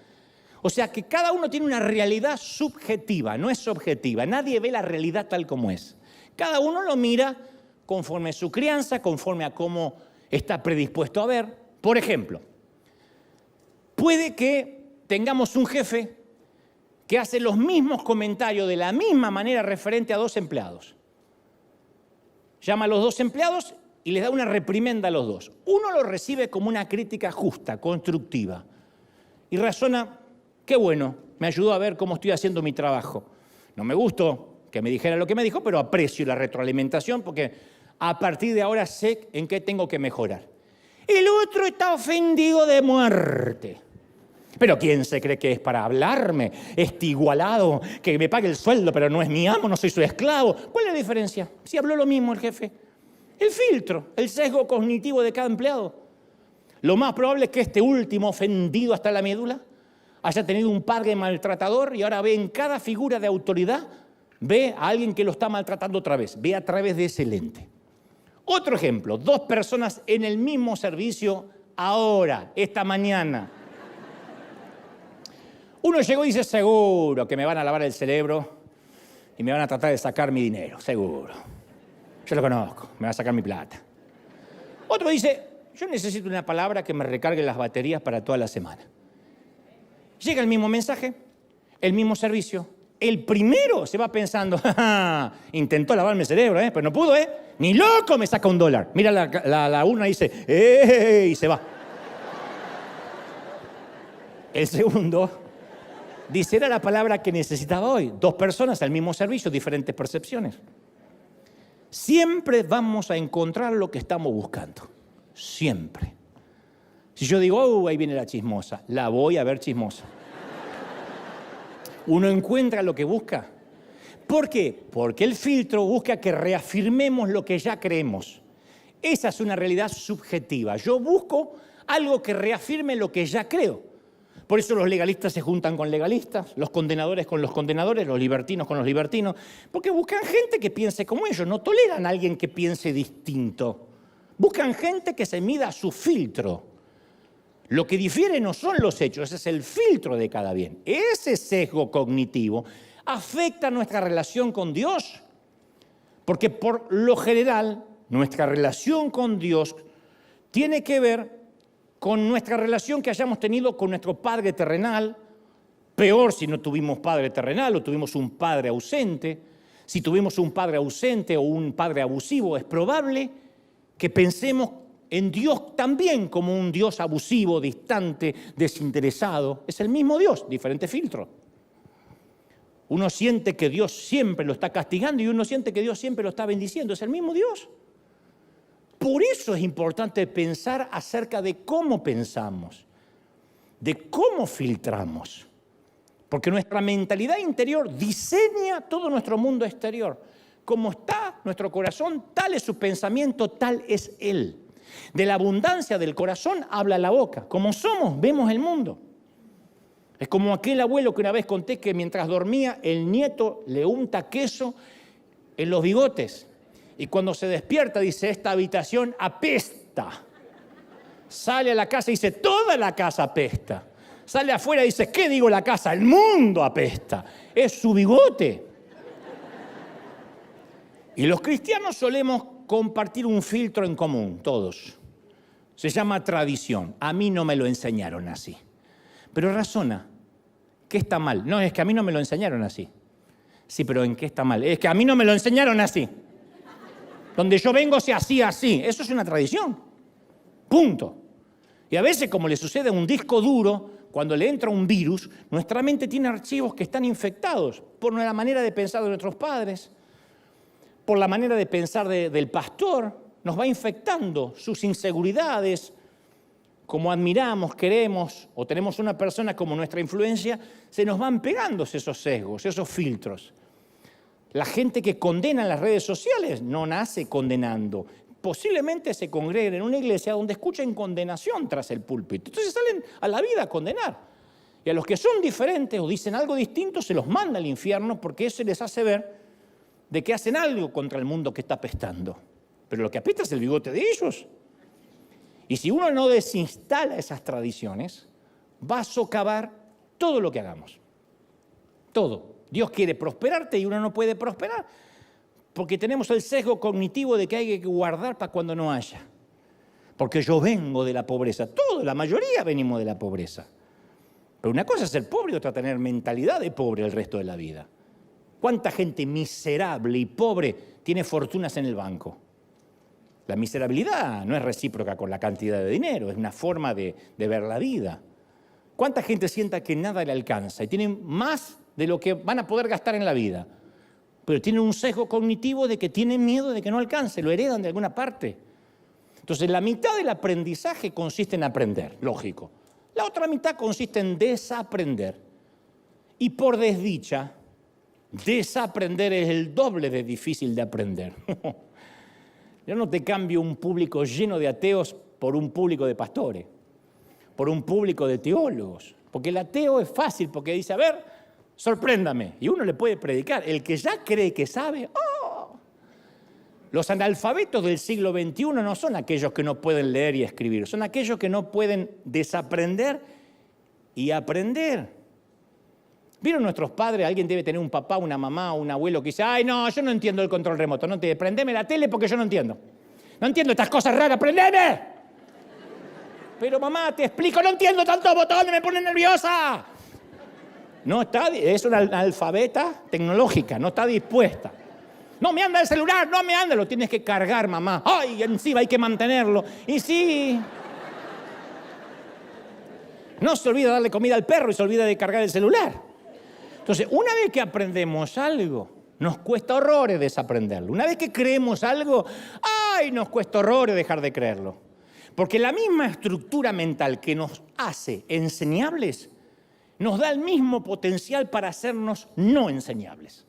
O sea que cada uno tiene una realidad subjetiva, no es objetiva. Nadie ve la realidad tal como es. Cada uno lo mira conforme a su crianza, conforme a cómo está predispuesto a ver. Por ejemplo, puede que tengamos un jefe que hace los mismos comentarios de la misma manera referente a dos empleados. Llama a los dos empleados y les da una reprimenda a los dos. Uno lo recibe como una crítica justa, constructiva, y razona: qué bueno, me ayudó a ver cómo estoy haciendo mi trabajo. No me gustó que me dijera lo que me dijo, pero aprecio la retroalimentación porque a partir de ahora sé en qué tengo que mejorar. El otro está ofendido de muerte. ¿Pero quién se cree que es para hablarme? Este igualado, que me pague el sueldo, pero no es mi amo, no soy su esclavo. ¿Cuál es la diferencia? Si habló lo mismo el jefe. El filtro, el sesgo cognitivo de cada empleado. Lo más probable es que este último, ofendido hasta la médula, haya tenido un padre maltratador y ahora ve en cada figura de autoridad, ve a alguien que lo está maltratando otra vez, ve a través de ese lente. Otro ejemplo, dos personas en el mismo servicio ahora, esta mañana. Uno llegó y dice: seguro que me van a lavar el cerebro y me van a tratar de sacar mi dinero, seguro. Yo lo conozco, me va a sacar mi plata. Otro dice: yo necesito una palabra que me recargue las baterías para toda la semana. Llega el mismo mensaje, el mismo servicio. El primero se va pensando: ¡ja, ja! Intentó lavarme el cerebro, pero no pudo, ni loco me saca $1. Mira la urna y dice: ¡eh! Y se va. El segundo dice: era la palabra que necesitaba hoy. Dos personas al mismo servicio, diferentes percepciones. Siempre vamos a encontrar lo que estamos buscando. Siempre. Si yo digo: ahí viene la chismosa, la voy a ver chismosa. Uno encuentra lo que busca. ¿Por qué? Porque el filtro busca que reafirmemos lo que ya creemos. Esa es una realidad subjetiva. Yo busco algo que reafirme lo que ya creo. Por eso los legalistas se juntan con legalistas, los condenadores con los condenadores, los libertinos con los libertinos, porque buscan gente que piense como ellos, no toleran a alguien que piense distinto. Buscan gente que se mida a su filtro. Lo que difiere no son los hechos, ese es el filtro de cada bien. Ese sesgo cognitivo afecta nuestra relación con Dios, porque por lo general nuestra relación con Dios tiene que ver con nuestra relación que hayamos tenido con nuestro padre terrenal. Peor si no tuvimos padre terrenal o tuvimos un padre ausente. Si tuvimos un padre ausente o un padre abusivo, es probable que pensemos en Dios también como un Dios abusivo, distante, desinteresado. Es el mismo Dios, diferente filtro. Uno siente que Dios siempre lo está castigando y uno siente que Dios siempre lo está bendiciendo. Es el mismo Dios. Por eso es importante pensar acerca de cómo pensamos, de cómo filtramos. Porque nuestra mentalidad interior diseña todo nuestro mundo exterior. Como está nuestro corazón, tal es su pensamiento, tal es Él. De la abundancia del corazón habla la boca. Como somos, vemos el mundo. Es como aquel abuelo que una vez conté que mientras dormía, el nieto le unta queso en los bigotes. Y cuando se despierta dice: esta habitación apesta. Sale a la casa y dice: toda la casa apesta. Sale afuera y dice: ¿qué digo la casa? El mundo apesta. Es su bigote. Y los cristianos solemos compartir un filtro en común, todos. Se llama tradición. A mí no me lo enseñaron así. Pero razona, ¿qué está mal? No, es que a mí no me lo enseñaron así. Sí, pero ¿en qué está mal? Es que a mí no me lo enseñaron así. Donde yo vengo se hacía así. Eso es una tradición. Punto. Y a veces, como le sucede a un disco duro, cuando le entra un virus, nuestra mente tiene archivos que están infectados por la manera de pensar de nuestros padres, por la manera de pensar del pastor. Nos va infectando sus inseguridades. Como admiramos, queremos o tenemos una persona como nuestra influencia, se nos van pegando esos sesgos, esos filtros. La gente que condena en las redes sociales no nace condenando. Posiblemente se congreguen en una iglesia donde escuchen condenación tras el púlpito. Entonces salen a la vida a condenar. Y a los que son diferentes o dicen algo distinto se los manda al infierno porque eso les hace ver de que hacen algo contra el mundo que está apestando. Pero lo que apesta es el bigote de ellos. Y si uno no desinstala esas tradiciones, va a socavar todo lo que hagamos. Todo. Dios quiere prosperarte y uno no puede prosperar porque tenemos el sesgo cognitivo de que hay que guardar para cuando no haya. Porque yo vengo de la pobreza. Todos, la mayoría venimos de la pobreza. Pero una cosa es ser pobre y otra tener mentalidad de pobre el resto de la vida. ¿Cuánta gente miserable y pobre tiene fortunas en el banco? La miserabilidad no es recíproca con la cantidad de dinero, es una forma de ver la vida. ¿Cuánta gente sienta que nada le alcanza y tienen más de lo que van a poder gastar en la vida? Pero tienen un sesgo cognitivo de que tienen miedo de que no alcance, lo heredan de alguna parte. Entonces, la mitad del aprendizaje consiste en aprender, lógico. La otra mitad consiste en desaprender. Y por desdicha, desaprender es el doble de difícil de aprender. Yo no te cambio un público lleno de ateos por un público de pastores, por un público de teólogos. Porque el ateo es fácil, porque dice, a ver, sorpréndame. Y uno le puede predicar. El que ya cree que sabe, ¡oh! Los analfabetos del siglo XXI no son aquellos que no pueden leer y escribir, son aquellos que no pueden desaprender y aprender. ¿Vieron nuestros padres? Alguien debe tener un papá, una mamá, un abuelo que dice, ay, no, yo no entiendo el control remoto, no te prendeme la tele porque yo no entiendo. No entiendo estas cosas raras, prendeme. Pero mamá, te explico, no entiendo tantos botones, me pone nerviosa. No está, es una analfabeta tecnológica, no está dispuesta. No me anda el celular, no me anda, lo tienes que cargar, mamá. Ay, encima hay que mantenerlo. Y sí. No se olvida darle comida al perro y se olvida de cargar el celular. Entonces, una vez que aprendemos algo, nos cuesta horrores desaprenderlo. Una vez que creemos algo, ¡ay! Nos cuesta horrores dejar de creerlo. Porque la misma estructura mental que nos hace enseñables, nos da el mismo potencial para hacernos no enseñables.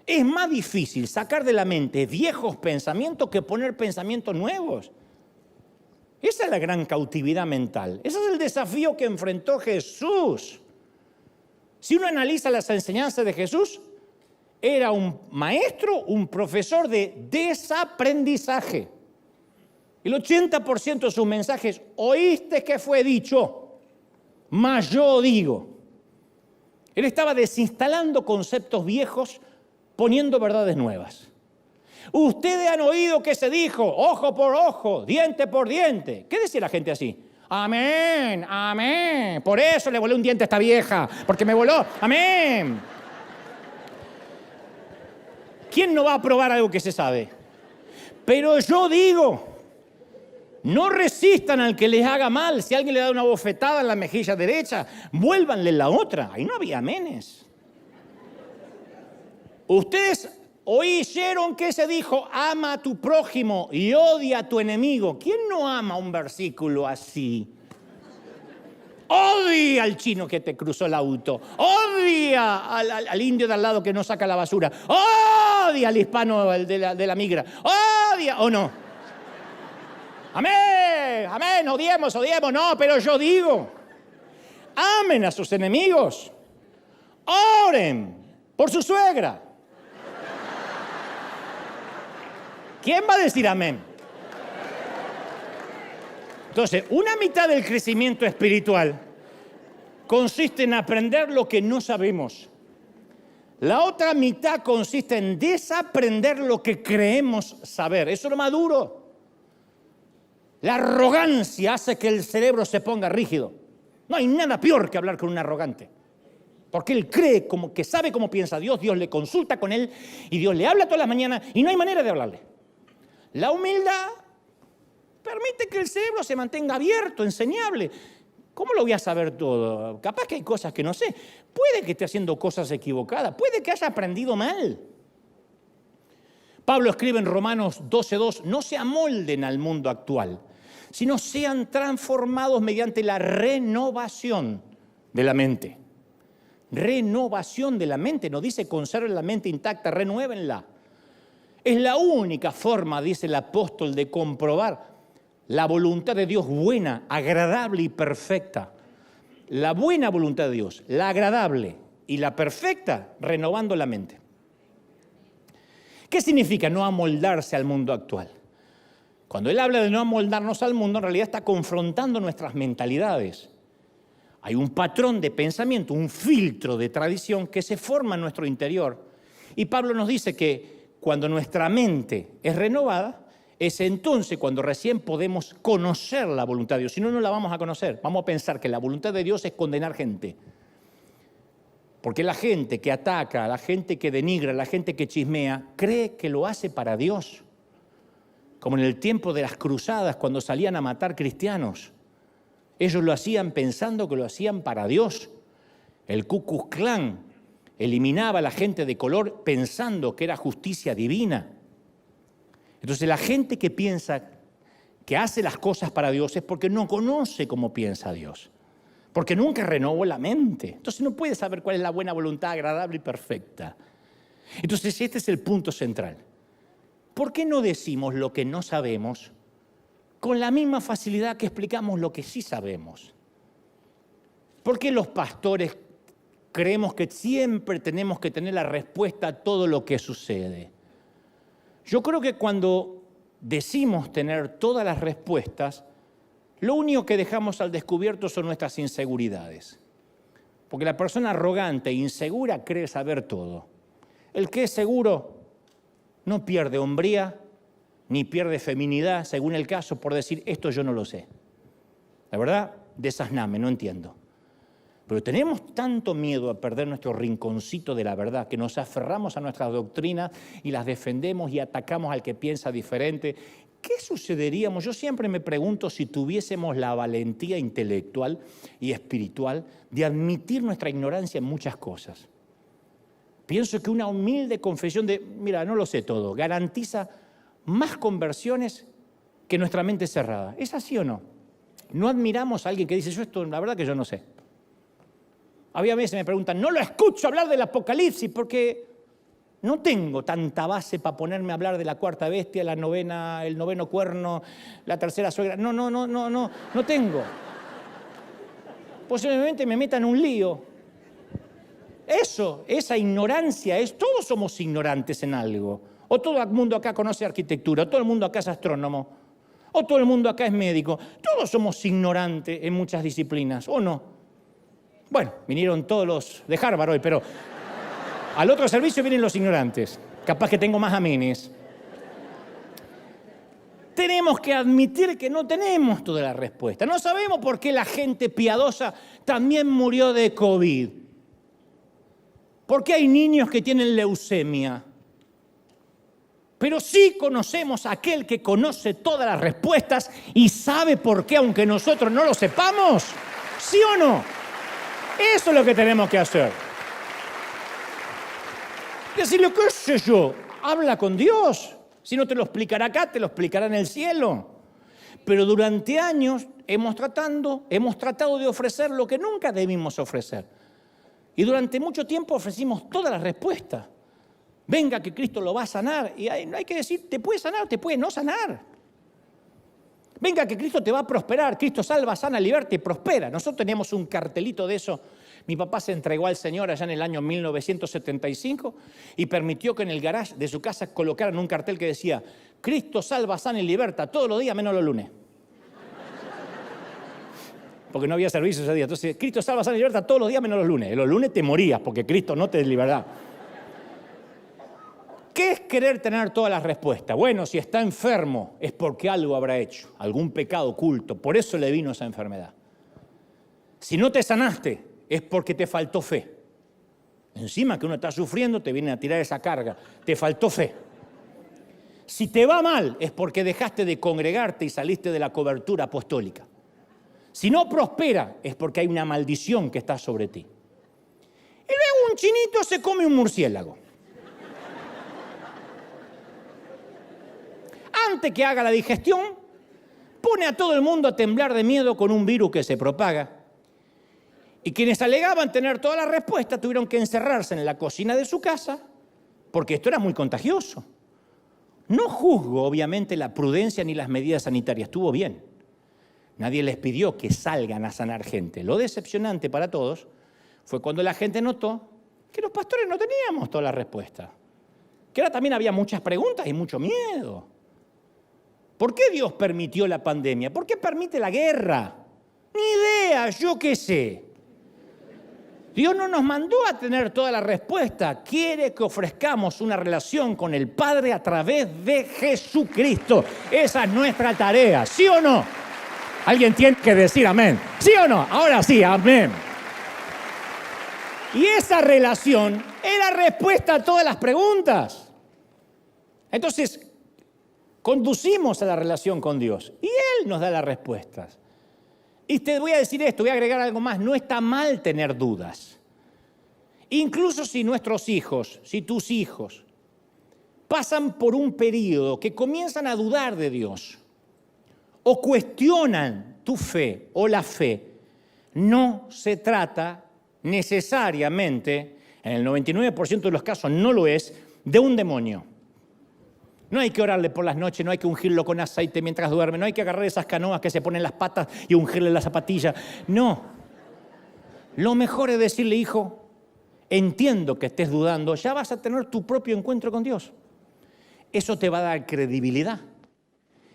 Es más difícil sacar de la mente viejos pensamientos que poner pensamientos nuevos. Esa es la gran cautividad mental. Ese es el desafío que enfrentó Jesús. Si uno analiza las enseñanzas de Jesús, era un maestro, un profesor de desaprendizaje. El 80% de sus mensajes, oíste que fue dicho, mas yo digo. Él estaba desinstalando conceptos viejos, poniendo verdades nuevas. Ustedes han oído que se dijo, ojo por ojo, diente por diente. ¿Qué decía la gente así? Amén, amén. Por eso le volé un diente a esta vieja, porque me voló. Amén. ¿Quién no va a probar algo que se sabe? Pero yo digo, no resistan al que les haga mal. Si alguien le da una bofetada en la mejilla derecha, vuélvanle la otra. Ahí no había amenes. Ustedes oyeron que se dijo, ama a tu prójimo y odia a tu enemigo. ¿Quién no ama un versículo así? Odia al chino que te cruzó el auto. Odia al indio de al lado que no saca la basura. Odia al hispano de la migra. Odia, ¿o no? Amén, amén, odiemos, no, pero yo digo, amen a sus enemigos. Oren por su suegra. ¿Quién va a decir amén? Entonces, una mitad del crecimiento espiritual consiste en aprender lo que no sabemos. La otra mitad consiste en desaprender lo que creemos saber. Eso es lo más duro. La arrogancia hace que el cerebro se ponga rígido. No hay nada peor que hablar con un arrogante. Porque él cree como que sabe cómo piensa Dios, Dios le consulta con él y Dios le habla todas las mañanas y no hay manera de hablarle. La humildad permite que el cerebro se mantenga abierto, enseñable. ¿Cómo lo voy a saber todo? Capaz que hay cosas que no sé. Puede que esté haciendo cosas equivocadas. Puede que haya aprendido mal. Pablo escribe en Romanos 12:2, no se amolden al mundo actual, sino sean transformados mediante la renovación de la mente. Renovación de la mente, no dice conserven la mente intacta, renuévenla. Es la única forma, dice el apóstol, de comprobar la voluntad de Dios buena, agradable y perfecta. La buena voluntad de Dios, la agradable y la perfecta, renovando la mente. ¿Qué significa no amoldarse al mundo actual? Cuando él habla de no amoldarnos al mundo, en realidad está confrontando nuestras mentalidades. Hay un patrón de pensamiento, un filtro de tradición que se forma en nuestro interior. Y Pablo nos dice que cuando nuestra mente es renovada, es entonces cuando recién podemos conocer la voluntad de Dios. Si no, no la vamos a conocer. Vamos a pensar que la voluntad de Dios es condenar gente. Porque la gente que ataca, la gente que denigra, la gente que chismea, cree que lo hace para Dios. Como en el tiempo de las cruzadas, cuando salían a matar cristianos. Ellos lo hacían pensando que lo hacían para Dios. El Ku Klux Klan eliminaba a la gente de color pensando que era justicia divina. Entonces la gente que piensa que hace las cosas para Dios es porque no conoce cómo piensa Dios. Porque nunca renovó la mente. Entonces no puede saber cuál es la buena voluntad agradable y perfecta. Entonces este es el punto central. ¿Por qué no decimos lo que no sabemos con la misma facilidad que explicamos lo que sí sabemos? ¿Por qué los pastores creemos que siempre tenemos que tener la respuesta a todo lo que sucede? Yo creo que cuando decimos tener todas las respuestas, lo único que dejamos al descubierto son nuestras inseguridades. Porque la persona arrogante e insegura cree saber todo. El que es seguro no pierde hombría ni pierde feminidad, según el caso, por decir, esto yo no lo sé. La verdad, desasname, no entiendo. Pero tenemos tanto miedo a perder nuestro rinconcito de la verdad que nos aferramos a nuestras doctrinas y las defendemos y atacamos al que piensa diferente. ¿Qué sucederíamos? Yo siempre me pregunto si tuviésemos la valentía intelectual y espiritual de admitir nuestra ignorancia en muchas cosas. Pienso que una humilde confesión de, mira, no lo sé todo, garantiza más conversiones que nuestra mente cerrada. ¿Es así o no? No admiramos a alguien que dice, yo esto, la verdad que yo no sé. Había veces me preguntan, no lo escucho hablar del Apocalipsis porque no tengo tanta base para ponerme a hablar de la cuarta bestia, la novena, el noveno cuerno, la tercera suegra. No tengo. Posiblemente me metan en un lío. Esa ignorancia todos somos ignorantes en algo. O todo el mundo acá conoce arquitectura, o todo el mundo acá es astrónomo, o todo el mundo acá es médico. Todos somos ignorantes en muchas disciplinas, ¿o no? Bueno, vinieron todos los de Harvard hoy, pero al otro servicio vienen los ignorantes. Capaz que tengo más amenes. Tenemos que admitir que no tenemos toda la respuesta. No sabemos por qué la gente piadosa también murió de COVID. ¿Por qué hay niños que tienen leucemia? Pero sí conocemos a aquel que conoce todas las respuestas y sabe por qué, aunque nosotros no lo sepamos. ¿Sí o no? Eso es lo que tenemos que hacer. Decirle, qué sé yo, habla con Dios. Si no te lo explicará acá, te lo explicará en el cielo. Pero durante años hemos tratado de ofrecer lo que nunca debimos ofrecer. Y durante mucho tiempo ofrecimos todas las respuestas. Venga que Cristo lo va a sanar. Y hay que decir, te puede sanar, te puede no sanar. Venga que Cristo te va a prosperar. Cristo salva, sana, liberta y prospera. Nosotros teníamos un cartelito de eso. Mi papá se entregó al Señor allá en el año 1975 y permitió que en el garage de su casa colocaran un cartel que decía Cristo salva, sana y liberta todos los días menos los lunes. Porque no había servicio ese día. Entonces, Cristo salva, sana y liberta todos los días menos los lunes. Los lunes te morías porque Cristo no te liberará. ¿Qué es querer tener todas las respuestas? Bueno, si está enfermo es porque algo habrá hecho, algún pecado oculto. Por eso le vino esa enfermedad. Si no te sanaste es porque te faltó fe. Encima que uno está sufriendo te vienen a tirar esa carga. Te faltó fe. Si te va mal es porque dejaste de congregarte y saliste de la cobertura apostólica. Si no prospera es porque hay una maldición que está sobre ti. Y luego un chinito se come un murciélago. Antes que haga la digestión, pone a todo el mundo a temblar de miedo con un virus que se propaga. Y quienes alegaban tener todas las respuestas tuvieron que encerrarse en la cocina de su casa porque esto era muy contagioso. No juzgo, obviamente, la prudencia ni las medidas sanitarias. Estuvo bien. Nadie les pidió que salgan a sanar gente. Lo decepcionante para todos fue cuando la gente notó que los pastores no teníamos todas las respuestas. que ahora también había muchas preguntas y mucho miedo. ¿Por qué Dios permitió la pandemia? ¿Por qué permite la guerra? Ni idea, yo qué sé. Dios no nos mandó a tener toda la respuesta. Quiere que ofrezcamos una relación con el Padre a través de Jesucristo. Esa es nuestra tarea, ¿sí o no? Alguien tiene que decir amén. ¿Sí o no? Ahora sí, amén. Y esa relación es la respuesta a todas las preguntas. Entonces, conducimos a la relación con Dios y Él nos da las respuestas. Y te voy a decir esto, voy a agregar algo más. No está mal tener dudas. Incluso si nuestros hijos, si tus hijos, pasan por un periodo que comienzan a dudar de Dios o cuestionan tu fe o la fe, no se trata necesariamente, en el 99% de los casos no lo es, de un demonio. No hay que orarle por las noches, no hay que ungirlo con aceite mientras duerme, no hay que agarrar esas canoas que se ponen en las patas y ungirle las zapatillas. No. Lo mejor es decirle, hijo, entiendo que estés dudando, ya vas a tener tu propio encuentro con Dios. Eso te va a dar credibilidad.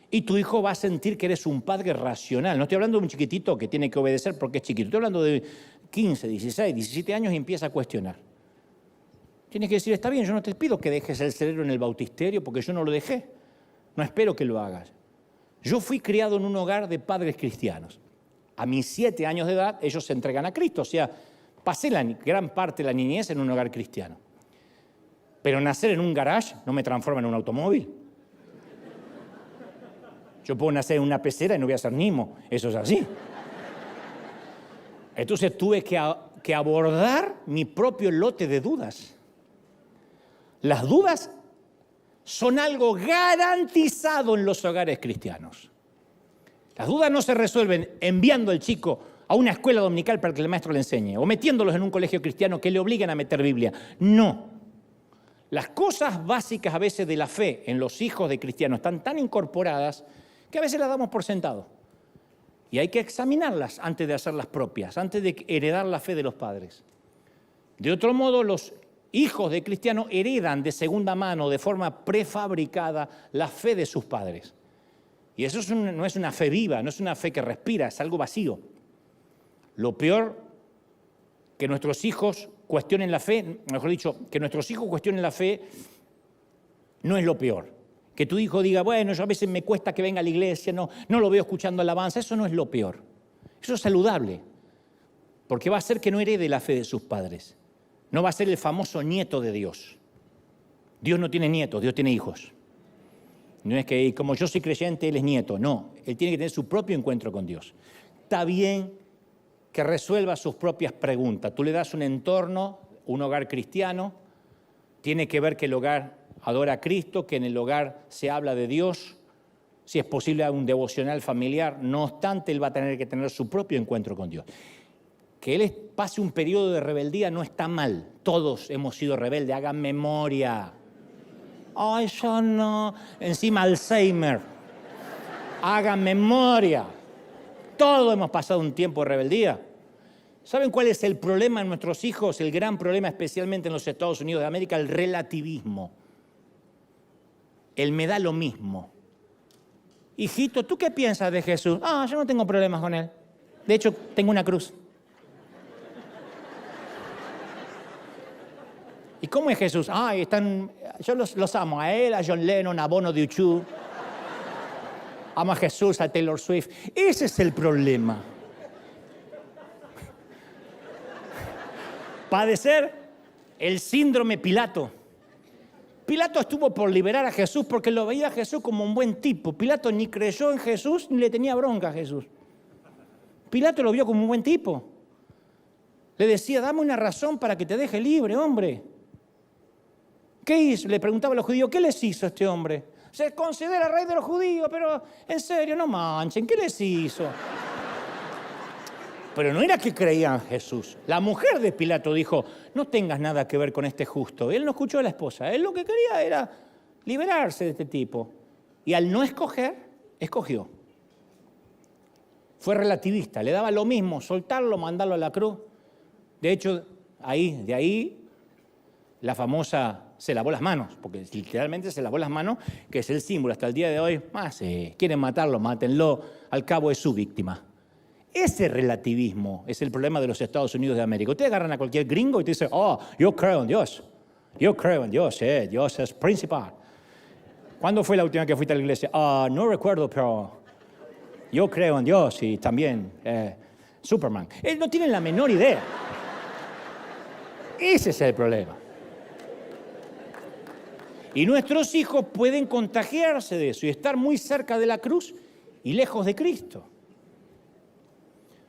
Y tu hijo va a sentir que eres un padre racional. No estoy hablando de un chiquitito que tiene que obedecer porque es chiquito. Estoy hablando de 15, 16, 17 años y empieza a cuestionar. Tienes que decir, está bien, yo no te pido que dejes el cerebro en el bautisterio porque yo no lo dejé. No espero que lo hagas. Yo fui criado en un hogar de padres cristianos. A mis 7 años de edad, ellos se entregan a Cristo. O sea, pasé la gran parte de la niñez en un hogar cristiano. Pero nacer en un garage no me transforma en un automóvil. Yo puedo nacer en una pecera y no voy a ser Nimo. Eso es así. Entonces tuve que abordar mi propio lote de dudas. Las dudas son algo garantizado en los hogares cristianos. Las dudas no se resuelven enviando al chico a una escuela dominical para que el maestro le enseñe o metiéndolos en un colegio cristiano que le obliguen a meter Biblia. No. Las cosas básicas a veces de la fe en los hijos de cristianos están tan incorporadas que a veces las damos por sentado. Y hay que examinarlas antes de hacerlas propias, antes de heredar la fe de los padres. De otro modo, los hijos de cristianos heredan de segunda mano, de forma prefabricada, la fe de sus padres. Y eso no es una fe viva, no es una fe que respira, es algo vacío. Lo peor que nuestros hijos cuestionen la fe, mejor dicho, que nuestros hijos cuestionen la fe no es lo peor. Que tu hijo diga, bueno, yo a veces me cuesta que venga a la iglesia, no lo veo escuchando alabanza, eso no es lo peor. Eso es saludable, porque va a hacer que no herede la fe de sus padres. No va a ser el famoso nieto de Dios. Dios no tiene nietos, Dios tiene hijos. No es que como yo soy creyente, él es nieto. No, él tiene que tener su propio encuentro con Dios. Está bien que resuelva sus propias preguntas. Tú le das un entorno, un hogar cristiano, tiene que ver que el hogar adora a Cristo, que en el hogar se habla de Dios, si es posible un devocional familiar. No obstante, él va a tener que tener su propio encuentro con Dios. Que él pase un periodo de rebeldía no está mal. Todos hemos sido rebeldes, hagan memoria. Ay, yo no. Encima Alzheimer. Hagan memoria. Todos hemos pasado un tiempo de rebeldía. ¿Saben cuál es el problema en nuestros hijos? El gran problema, especialmente en los Estados Unidos de América, el relativismo. El me da lo mismo. Hijito, ¿tú qué piensas de Jesús? Yo no tengo problemas con él. De hecho, tengo una cruz. ¿Y cómo es Jesús? Yo los amo, a él, a John Lennon, a Bono de U2. Amo a Jesús, a Taylor Swift. Ese es el problema. Padecer el síndrome Pilato. Pilato estuvo por liberar a Jesús porque lo veía a Jesús como un buen tipo. Pilato ni creyó en Jesús ni le tenía bronca a Jesús. Pilato lo vio como un buen tipo. Le decía, dame una razón para que te deje libre, hombre. ¿Qué hizo? Le preguntaba a los judíos, ¿qué les hizo a este hombre? Se considera rey de los judíos, pero en serio, no manchen, ¿qué les hizo? Pero no era que creían en Jesús. La mujer de Pilato dijo, no tengas nada que ver con este justo. Él no escuchó a la esposa. Él lo que quería era liberarse de este tipo. Y al no escoger, escogió. Fue relativista, le daba lo mismo, soltarlo, mandarlo a la cruz. De hecho, de ahí la famosa se lavó las manos, porque literalmente se lavó las manos, que es el símbolo hasta el día de hoy. Si quieren matarlo, mátenlo, al cabo es su víctima. Ese relativismo es el problema de los Estados Unidos de América. Ustedes agarran a cualquier gringo y te dicen, yo creo en Dios. Yo creo en Dios, Dios es principal. ¿Cuándo fue la última que fuiste a la iglesia? No recuerdo, pero yo creo en Dios y también Superman. No tienen la menor idea. Ese es el problema. Y nuestros hijos pueden contagiarse de eso y estar muy cerca de la cruz y lejos de Cristo.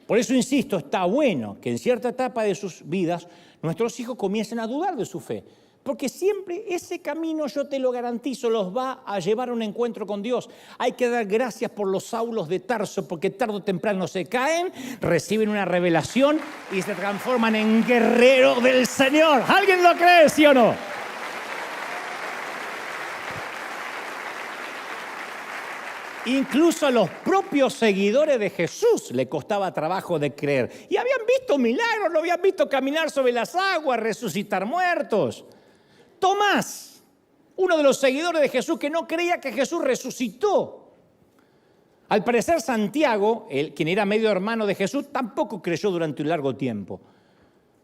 Por eso insisto, está bueno que en cierta etapa de sus vidas nuestros hijos comiencen a dudar de su fe. Porque siempre ese camino, yo te lo garantizo, los va a llevar a un encuentro con Dios. Hay que dar gracias por los Saulos de Tarso, porque tarde o temprano se caen, reciben una revelación y se transforman en guerreros del Señor. ¿Alguien lo cree, sí o no? Incluso a los propios seguidores de Jesús le costaba trabajo de creer. Y habían visto milagros, lo habían visto caminar sobre las aguas, resucitar muertos. Tomás, uno de los seguidores de Jesús que no creía que Jesús resucitó. Al parecer Santiago, quien era medio hermano de Jesús, tampoco creyó durante un largo tiempo.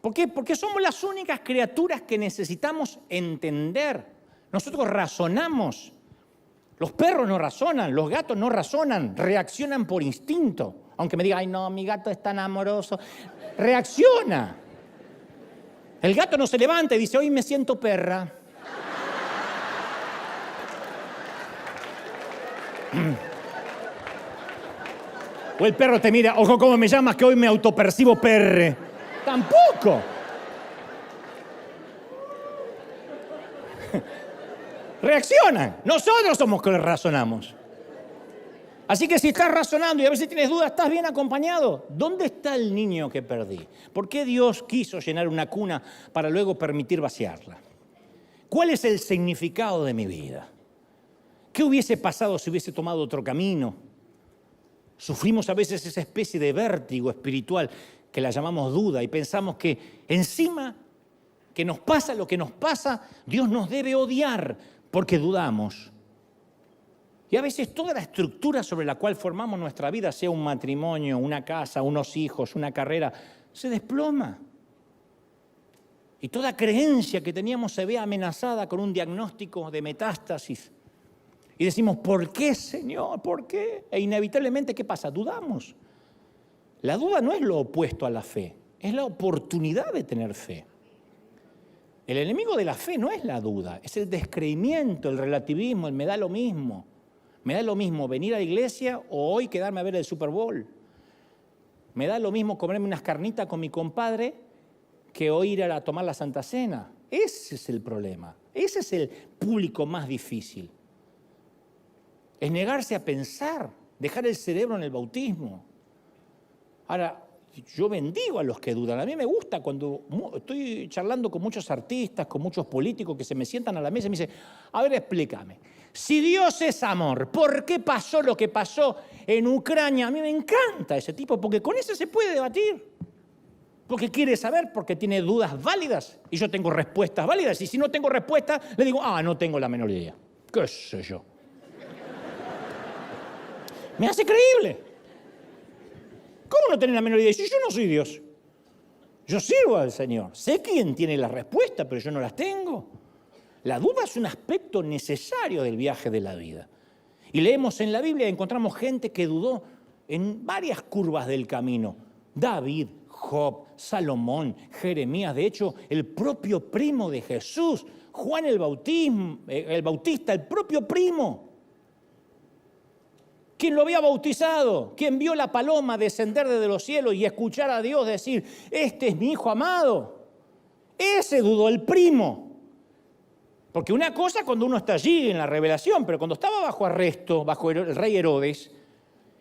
¿Por qué? Porque somos las únicas criaturas que necesitamos entender. Nosotros razonamos. Los perros no razonan, los gatos no razonan, reaccionan por instinto. Aunque me diga, ay no, mi gato es tan amoroso. Reacciona. El gato no se levanta y dice, hoy me siento perra. O el perro te mira, ojo, ¿cómo me llamas? Que hoy me autopercibo perre. Tampoco. Reaccionan. Nosotros somos que razonamos. Así que si estás razonando y a veces tienes dudas, ¿estás bien acompañado? ¿Dónde está el niño que perdí? ¿Por qué Dios quiso llenar una cuna para luego permitir vaciarla? ¿Cuál es el significado de mi vida? ¿Qué hubiese pasado si hubiese tomado otro camino? Sufrimos a veces esa especie de vértigo espiritual que la llamamos duda y pensamos que encima que nos pasa lo que nos pasa, Dios nos debe odiar porque dudamos. Y a veces toda la estructura sobre la cual formamos nuestra vida, sea un matrimonio, una casa, unos hijos, una carrera, se desploma. Y toda creencia que teníamos se ve amenazada con un diagnóstico de metástasis. Y decimos, ¿por qué, Señor? ¿Por qué? E inevitablemente, ¿qué pasa? Dudamos. La duda no es lo opuesto a la fe, es la oportunidad de tener fe. El enemigo de la fe no es la duda, es el descreimiento, el relativismo, el me da lo mismo. Me da lo mismo venir a la iglesia o hoy quedarme a ver el Super Bowl. Me da lo mismo comerme unas carnitas con mi compadre que hoy ir a tomar la Santa Cena. Ese es el problema. Ese es el público más difícil. Es negarse a pensar, dejar el cerebro en el bautismo. Ahora, yo bendigo a los que dudan. A mí me gusta cuando estoy charlando con muchos artistas, con muchos políticos que se me sientan a la mesa y me dicen, a ver, explícame. Si Dios es amor, ¿por qué pasó lo que pasó en Ucrania? A mí me encanta ese tipo, porque con ese se puede debatir. Porque quiere saber, porque tiene dudas válidas. Y yo tengo respuestas válidas. Y si no tengo respuestas, le digo, no tengo la menor idea. ¿Qué sé yo? Me hace creíble. ¿Cómo no tener la menor idea? Si yo no soy Dios. Yo sirvo al Señor. Sé quién tiene la respuesta, pero yo no las tengo. La duda es un aspecto necesario del viaje de la vida. Y leemos en la Biblia y encontramos gente que dudó en varias curvas del camino. David, Job, Salomón, Jeremías. De hecho, el propio primo de Jesús, Juan el Bautista, el propio primo. Quien lo había bautizado, quien vio la paloma descender desde los cielos y escuchar a Dios decir, este es mi hijo amado. Ese dudó, el primo. Porque una cosa cuando uno está allí en la revelación, pero cuando estaba bajo arresto, bajo el rey Herodes,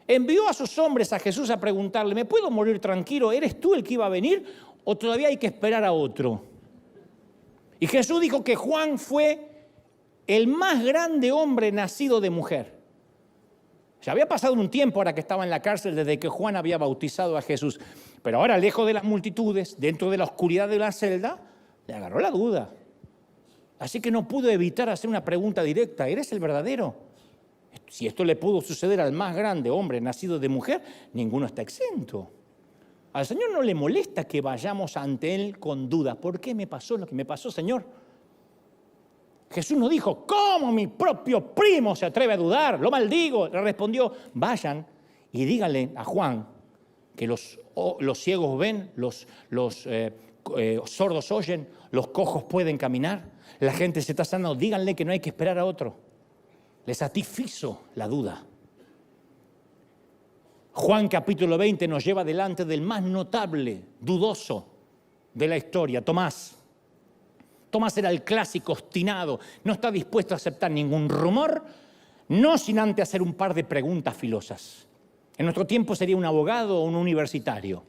envió a sus hombres a Jesús a preguntarle, ¿me puedo morir tranquilo? ¿Eres tú el que iba a venir o todavía hay que esperar a otro? Y Jesús dijo que Juan fue el más grande hombre nacido de mujer. Ya había pasado un tiempo ahora que estaba en la cárcel desde que Juan había bautizado a Jesús. Pero ahora, lejos de las multitudes, dentro de la oscuridad de la celda, le agarró la duda. Así que no pudo evitar hacer una pregunta directa. ¿Eres el verdadero? Si esto le pudo suceder al más grande hombre nacido de mujer, ninguno está exento. Al Señor no le molesta que vayamos ante Él con dudas. ¿Por qué me pasó lo que me pasó, Señor? Jesús no dijo, ¿cómo mi propio primo se atreve a dudar? Lo maldigo. Le respondió, vayan y díganle a Juan que los ciegos ven, los sordos oyen, los cojos pueden caminar, la gente se está sanando. Díganle que no hay que esperar a otro. Le satisfizo la duda. Juan capítulo 20 nos lleva delante del más notable, dudoso de la historia, Tomás. Tomás era el clásico obstinado, no está dispuesto a aceptar ningún rumor, no sin antes hacer un par de preguntas filosas. En nuestro tiempo sería un abogado o un universitario.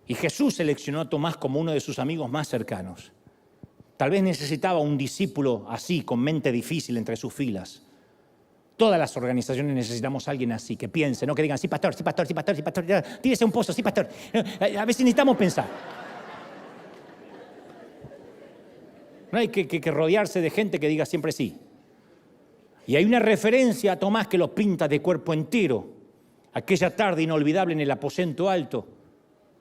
Y Jesús seleccionó a Tomás como uno de sus amigos más cercanos. Tal vez necesitaba un discípulo así, con mente difícil entre sus filas. Todas las organizaciones necesitamos a alguien así, que piense, no que digan, sí, pastor, sí, pastor, sí, pastor, sí, pastor, tírese un pozo, sí, pastor. A veces necesitamos pensar. No hay que rodearse de gente que diga siempre sí. Y hay una referencia a Tomás que lo pinta de cuerpo entero. Aquella tarde inolvidable en el aposento alto,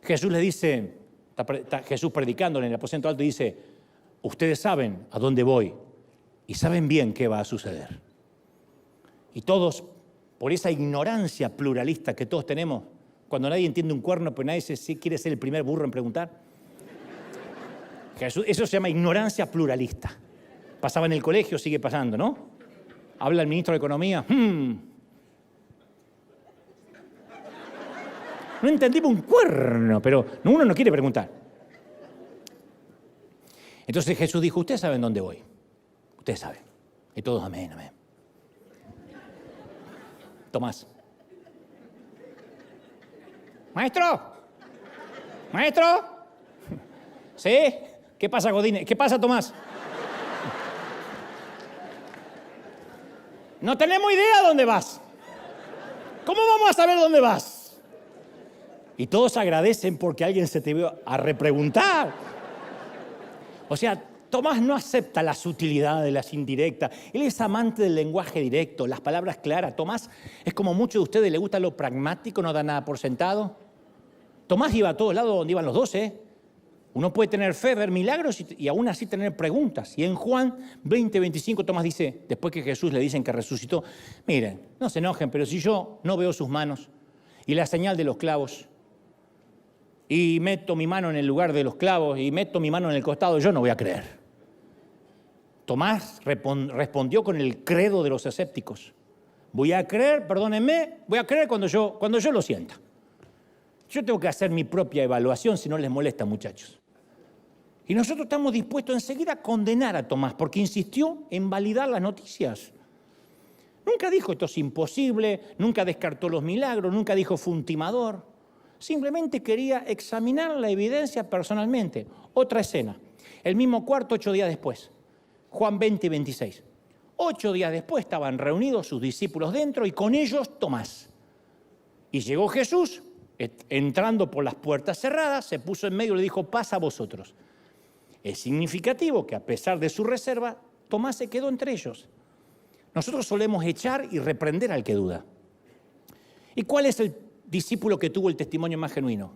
Jesús le dice, está Jesús predicando en el aposento alto y dice, ustedes saben a dónde voy y saben bien qué va a suceder. Y todos, por esa ignorancia pluralista que todos tenemos, cuando nadie entiende un cuerno, pero nadie quiere ser el primer burro en preguntar. Jesús, eso se llama ignorancia pluralista. Pasaba en el colegio, sigue pasando, ¿no? Habla el ministro de Economía. No entendimos un cuerno, pero uno no quiere preguntar. Entonces Jesús dijo, ustedes saben dónde voy. Ustedes saben. Y todos, amén, amén. Tomás. Maestro. Maestro. ¿Sí? ¿Qué pasa, Godínez? ¿Qué pasa, Tomás? No tenemos idea dónde vas. ¿Cómo vamos a saber dónde vas? Y todos agradecen porque alguien se te vio a repreguntar. O sea, Tomás no acepta la sutilidad de las indirectas. Él es amante del lenguaje directo, las palabras claras. Tomás es como muchos de ustedes, le gusta lo pragmático, no da nada por sentado. Tomás iba a todos lados donde iban los 12. Uno puede tener fe, ver milagros y aún así tener preguntas. Y en Juan 20, 25, Tomás dice, después que Jesús le dicen que resucitó, miren, no se enojen, pero si yo no veo sus manos y la señal de los clavos, y meto mi mano en el lugar de los clavos y meto mi mano en el costado, yo no voy a creer. Tomás respondió con el credo de los escépticos. Voy a creer, perdónenme, voy a creer cuando yo lo sienta. Yo tengo que hacer mi propia evaluación si no les molesta, muchachos. Y nosotros estamos dispuestos enseguida a condenar a Tomás porque insistió en validar las noticias. Nunca dijo esto es imposible, nunca descartó los milagros, nunca dijo fue un timador. Simplemente quería examinar la evidencia personalmente. Otra escena, el mismo cuarto 8 días después. Juan 20, 26. 8 días después estaban reunidos sus discípulos dentro y con ellos Tomás. Y llegó Jesús, entrando por las puertas cerradas, se puso en medio y le dijo, pasa a vosotros. Es significativo que a pesar de su reserva, Tomás se quedó entre ellos. Nosotros solemos echar y reprender al que duda. ¿Y cuál es el discípulo que tuvo el testimonio más genuino?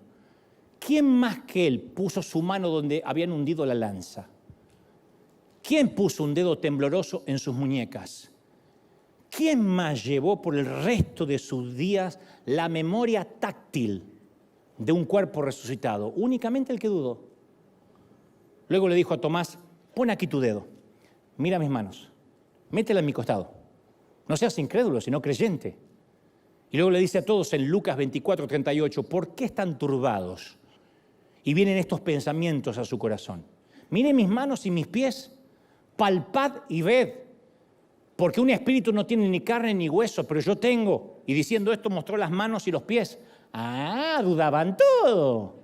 ¿Quién más que él puso su mano donde habían hundido la lanza? ¿Quién puso un dedo tembloroso en sus muñecas? ¿Quién más llevó por el resto de sus días la memoria táctil de un cuerpo resucitado? Únicamente el que dudó. Luego le dijo a Tomás, pon aquí tu dedo, mira mis manos, métela en mi costado. No seas incrédulo, sino creyente. Y luego le dice a todos en Lucas 24, 38, ¿por qué están turbados? Y vienen estos pensamientos a su corazón. Miren mis manos y mis pies, palpad y ved, porque un espíritu no tiene ni carne ni hueso, pero yo tengo. Y diciendo esto mostró las manos y los pies. Ah, dudaban todo.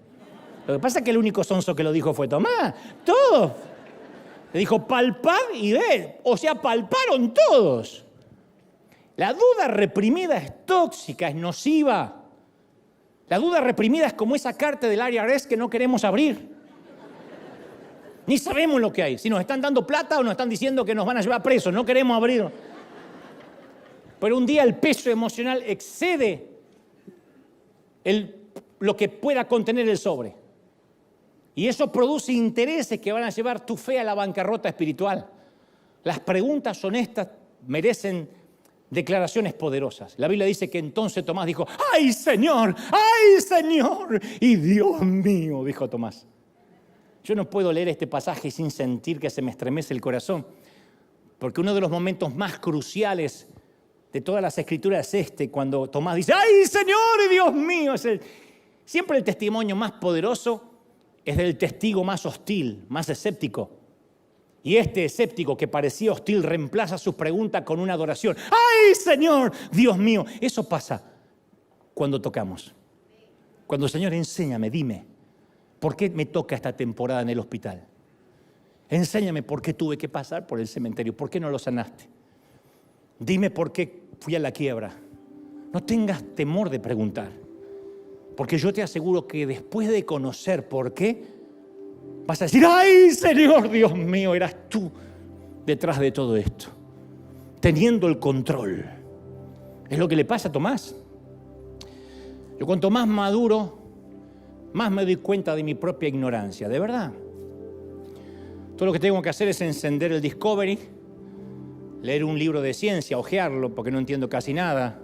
Lo que pasa es que el único sonso que lo dijo fue Tomás. Todos. Le dijo palpad y ved, o sea, palparon todos. La duda reprimida es tóxica, es nociva. La duda reprimida es como esa carta del IRS que no queremos abrir. Ni sabemos lo que hay. Si nos están dando plata o nos están diciendo que nos van a llevar presos. No queremos abrir. Pero un día el peso emocional excede lo que pueda contener el sobre. Y eso produce intereses que van a llevar tu fe a la bancarrota espiritual. Las preguntas honestas merecen declaraciones poderosas. La Biblia dice que entonces Tomás dijo, ¡ay, Señor! ¡Ay, Señor! Y Dios mío, dijo Tomás. Yo no puedo leer este pasaje sin sentir que se me estremece el corazón, porque uno de los momentos más cruciales de todas las Escrituras es cuando Tomás dice, ¡ay, Señor y Dios mío! Siempre el testimonio más poderoso es del testigo más hostil, más escéptico. Y este escéptico que parecía hostil reemplaza sus preguntas con una adoración. ¡Ay, Señor! Dios mío. Eso pasa cuando tocamos. Cuando, Señor, enséñame, dime, ¿por qué me toca esta temporada en el hospital? Enséñame por qué tuve que pasar por el cementerio. ¿Por qué no lo sanaste? Dime por qué fui a la quiebra. No tengas temor de preguntar. Porque yo te aseguro que después de conocer por qué, vas a decir, ¡ay, Señor, Dios mío! Eras tú detrás de todo esto, teniendo el control. Es lo que le pasa a Tomás. Yo cuanto más maduro, más me doy cuenta de mi propia ignorancia, de verdad. Todo lo que tengo que hacer es encender el Discovery, leer un libro de ciencia, hojearlo, porque no entiendo casi nada.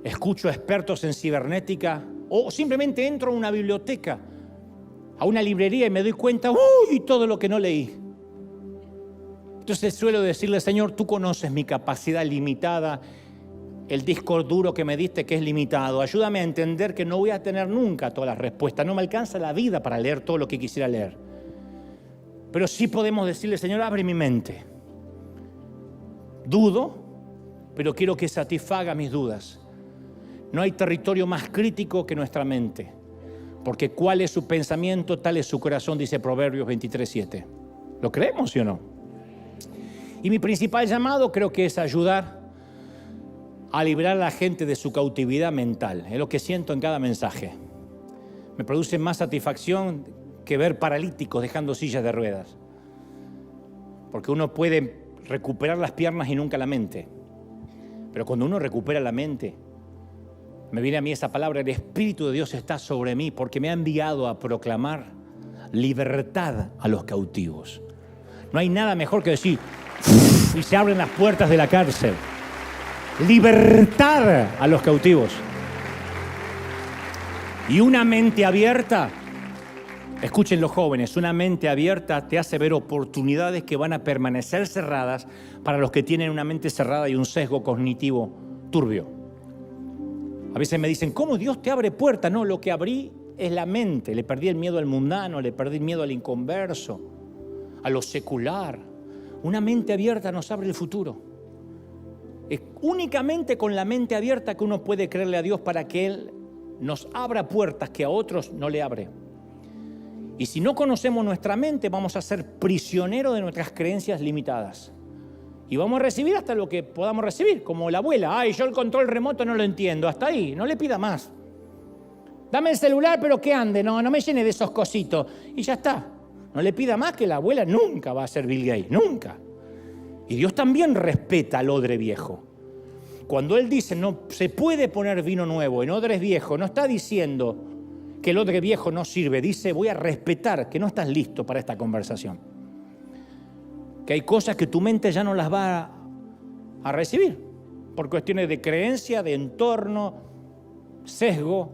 Escucho a expertos en cibernética o simplemente entro a una biblioteca, a una librería y me doy cuenta, ¡uy!, todo lo que no leí. Entonces suelo decirle, Señor, tú conoces mi capacidad limitada, el disco duro que me diste que es limitado. Ayúdame a entender que no voy a tener nunca todas las respuestas. No me alcanza la vida para leer todo lo que quisiera leer. Pero sí podemos decirle, Señor, abre mi mente. Dudo, pero quiero que satisfaga mis dudas. No hay territorio más crítico que nuestra mente. Porque cuál es su pensamiento, tal es su corazón, dice Proverbios 23:7. ¿Lo creemos, sí o no? Y mi principal llamado creo que es ayudar a liberar a la gente de su cautividad mental. Es lo que siento en cada mensaje. Me produce más satisfacción que ver paralíticos dejando sillas de ruedas. Porque uno puede recuperar las piernas y nunca la mente. Pero cuando uno recupera la mente, me viene a mí esa palabra, el Espíritu de Dios está sobre mí porque me ha enviado a proclamar libertad a los cautivos. No hay nada mejor que decir, y se abren las puertas de la cárcel. Libertad a los cautivos. Y una mente abierta, escuchen los jóvenes, una mente abierta te hace ver oportunidades que van a permanecer cerradas para los que tienen una mente cerrada y un sesgo cognitivo turbio. A veces me dicen, ¿cómo Dios te abre puertas? No, lo que abrí es la mente. Le perdí el miedo al mundano, le perdí el miedo al inconverso, a lo secular. Una mente abierta nos abre el futuro. Es únicamente con la mente abierta que uno puede creerle a Dios para que Él nos abra puertas que a otros no le abre. Y si no conocemos nuestra mente, vamos a ser prisioneros de nuestras creencias limitadas. Y vamos a recibir hasta lo que podamos recibir, como la abuela. Ay, yo el control remoto no lo entiendo. Hasta ahí, no le pida más. Dame el celular, pero que ande. No me llene de esos cositos. Y ya está. No le pida más, que la abuela nunca va a ser Bill Gates. Nunca. Y Dios también respeta al odre viejo. Cuando Él dice, no se puede poner vino nuevo en odres viejos, no está diciendo que el odre viejo no sirve. Dice, voy a respetar que no estás listo para esta conversación. Que hay cosas que tu mente ya no las va a recibir por cuestiones de creencia, de entorno, sesgo.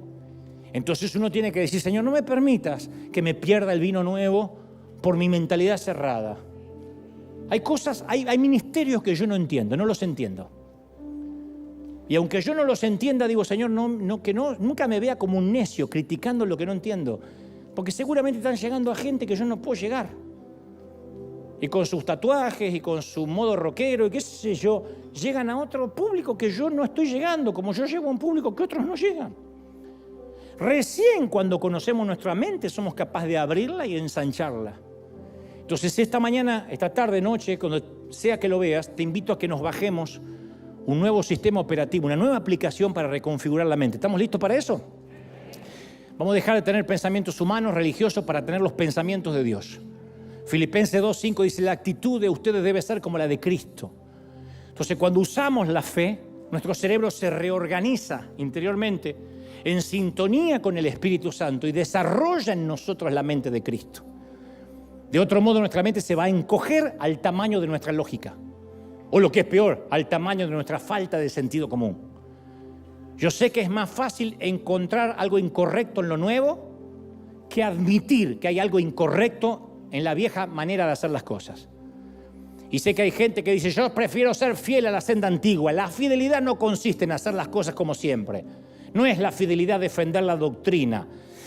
Entonces uno tiene que decir, Señor, no me permitas que me pierda el vino nuevo por mi mentalidad cerrada. Hay cosas, hay ministerios que yo no entiendo, no los entiendo. Y aunque yo no los entienda, digo, Señor, nunca me vea como un necio criticando lo que no entiendo. Porque seguramente están llegando a gente que yo no puedo llegar. Y con sus tatuajes y con su modo rockero y qué sé yo, llegan a otro público que yo no estoy llegando, como yo llego a un público que otros no llegan. Recién cuando conocemos nuestra mente somos capaces de abrirla y ensancharla. Entonces esta mañana, esta tarde, noche, cuando sea que lo veas, te invito a que nos bajemos un nuevo sistema operativo, una nueva aplicación para reconfigurar la mente. ¿Estamos listos para eso? Vamos a dejar de tener pensamientos humanos, religiosos, para tener los pensamientos de Dios. Filipenses 2:5 dice, la actitud de ustedes debe ser como la de Cristo. Entonces, cuando usamos la fe, nuestro cerebro se reorganiza interiormente en sintonía con el Espíritu Santo y desarrolla en nosotros la mente de Cristo. De otro modo, nuestra mente se va a encoger al tamaño de nuestra lógica. O lo que es peor, al tamaño de nuestra falta de sentido común. Yo sé que es más fácil encontrar algo incorrecto en lo nuevo que admitir que hay algo incorrecto en la vieja manera de hacer las cosas. Y sé que hay gente que dice, yo prefiero ser fiel a la senda antigua. La fidelidad no consiste en hacer las cosas como siempre. No es la fidelidad defender la doctrina.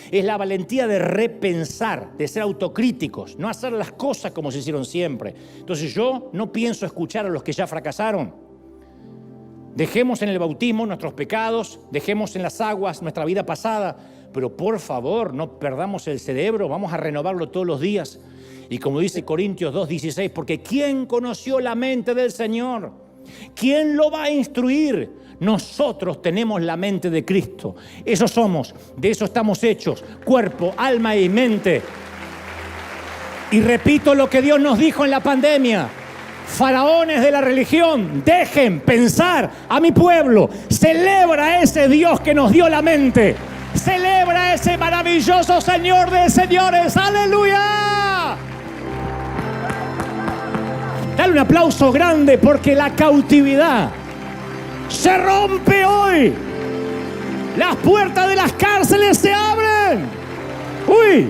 Es la valentía de repensar, de ser autocríticos, no hacer las cosas como se hicieron siempre. Entonces yo no pienso escuchar a los que ya fracasaron. Dejemos en el bautismo nuestros pecados, dejemos en las aguas nuestra vida pasada, pero por favor no perdamos el cerebro, vamos a renovarlo todos los días. Y como dice Corintios 2:16, porque ¿quién conoció la mente del Señor? ¿Quién lo va a instruir? Nosotros tenemos la mente de Cristo. Eso somos, de eso estamos hechos, cuerpo, alma y mente. Y repito lo que Dios nos dijo en la pandemia. Faraones de la religión, dejen pensar a mi pueblo. Celebra a ese Dios que nos dio la mente. Celebra a ese maravilloso Señor de señores. ¡Aleluya! Dale un aplauso grande porque la cautividad se rompe hoy. Las puertas de las cárceles se abren. ¡Uy!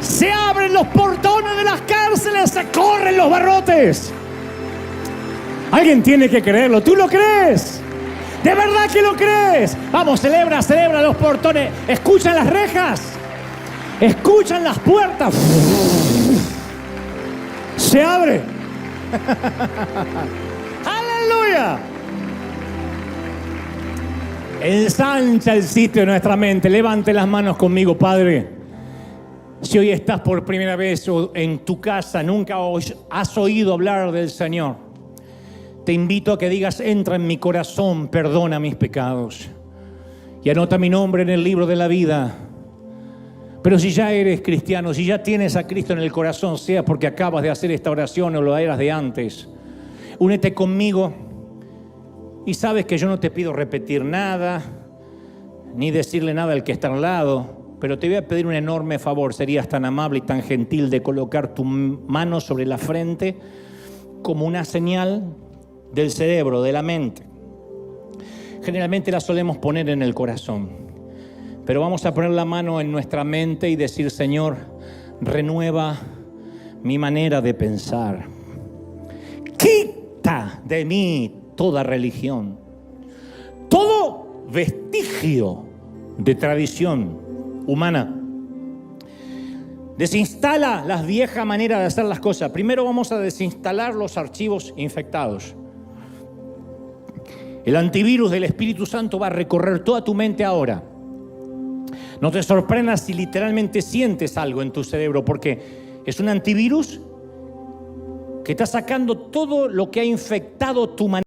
Se abren los portones de las cárceles, se corren los barrotes. Alguien tiene que creerlo. ¿Tú lo crees? ¿De verdad que lo crees? Vamos, celebra los portones. Escuchan las rejas. Escuchan las puertas. Se abre. ¡Aleluya! Ensancha el sitio de nuestra mente. Levante las manos conmigo, Padre. Si hoy estás por primera vez o en tu casa, nunca has oído hablar del Señor, te invito a que digas, entra en mi corazón, perdona mis pecados y anota mi nombre en el libro de la vida. Pero si ya eres cristiano, si ya tienes a Cristo en el corazón, sea porque acabas de hacer esta oración o lo eras de antes, únete conmigo y sabes que yo no te pido repetir nada, ni decirle nada al que está al lado, pero te voy a pedir un enorme favor. Serías tan amable y tan gentil de colocar tu mano sobre la frente como una señal del cerebro, de la mente. Generalmente la solemos poner en el corazón, pero vamos a poner la mano en nuestra mente y decir, Señor, renueva mi manera de pensar. Quita de mí toda religión, todo vestigio de tradición humana. Desinstala la vieja manera de hacer las cosas. Primero vamos a desinstalar los archivos infectados. El antivirus del Espíritu Santo va a recorrer toda tu mente ahora. No te sorprendas si literalmente sientes algo en tu cerebro, porque es un antivirus que está sacando todo lo que ha infectado tu manera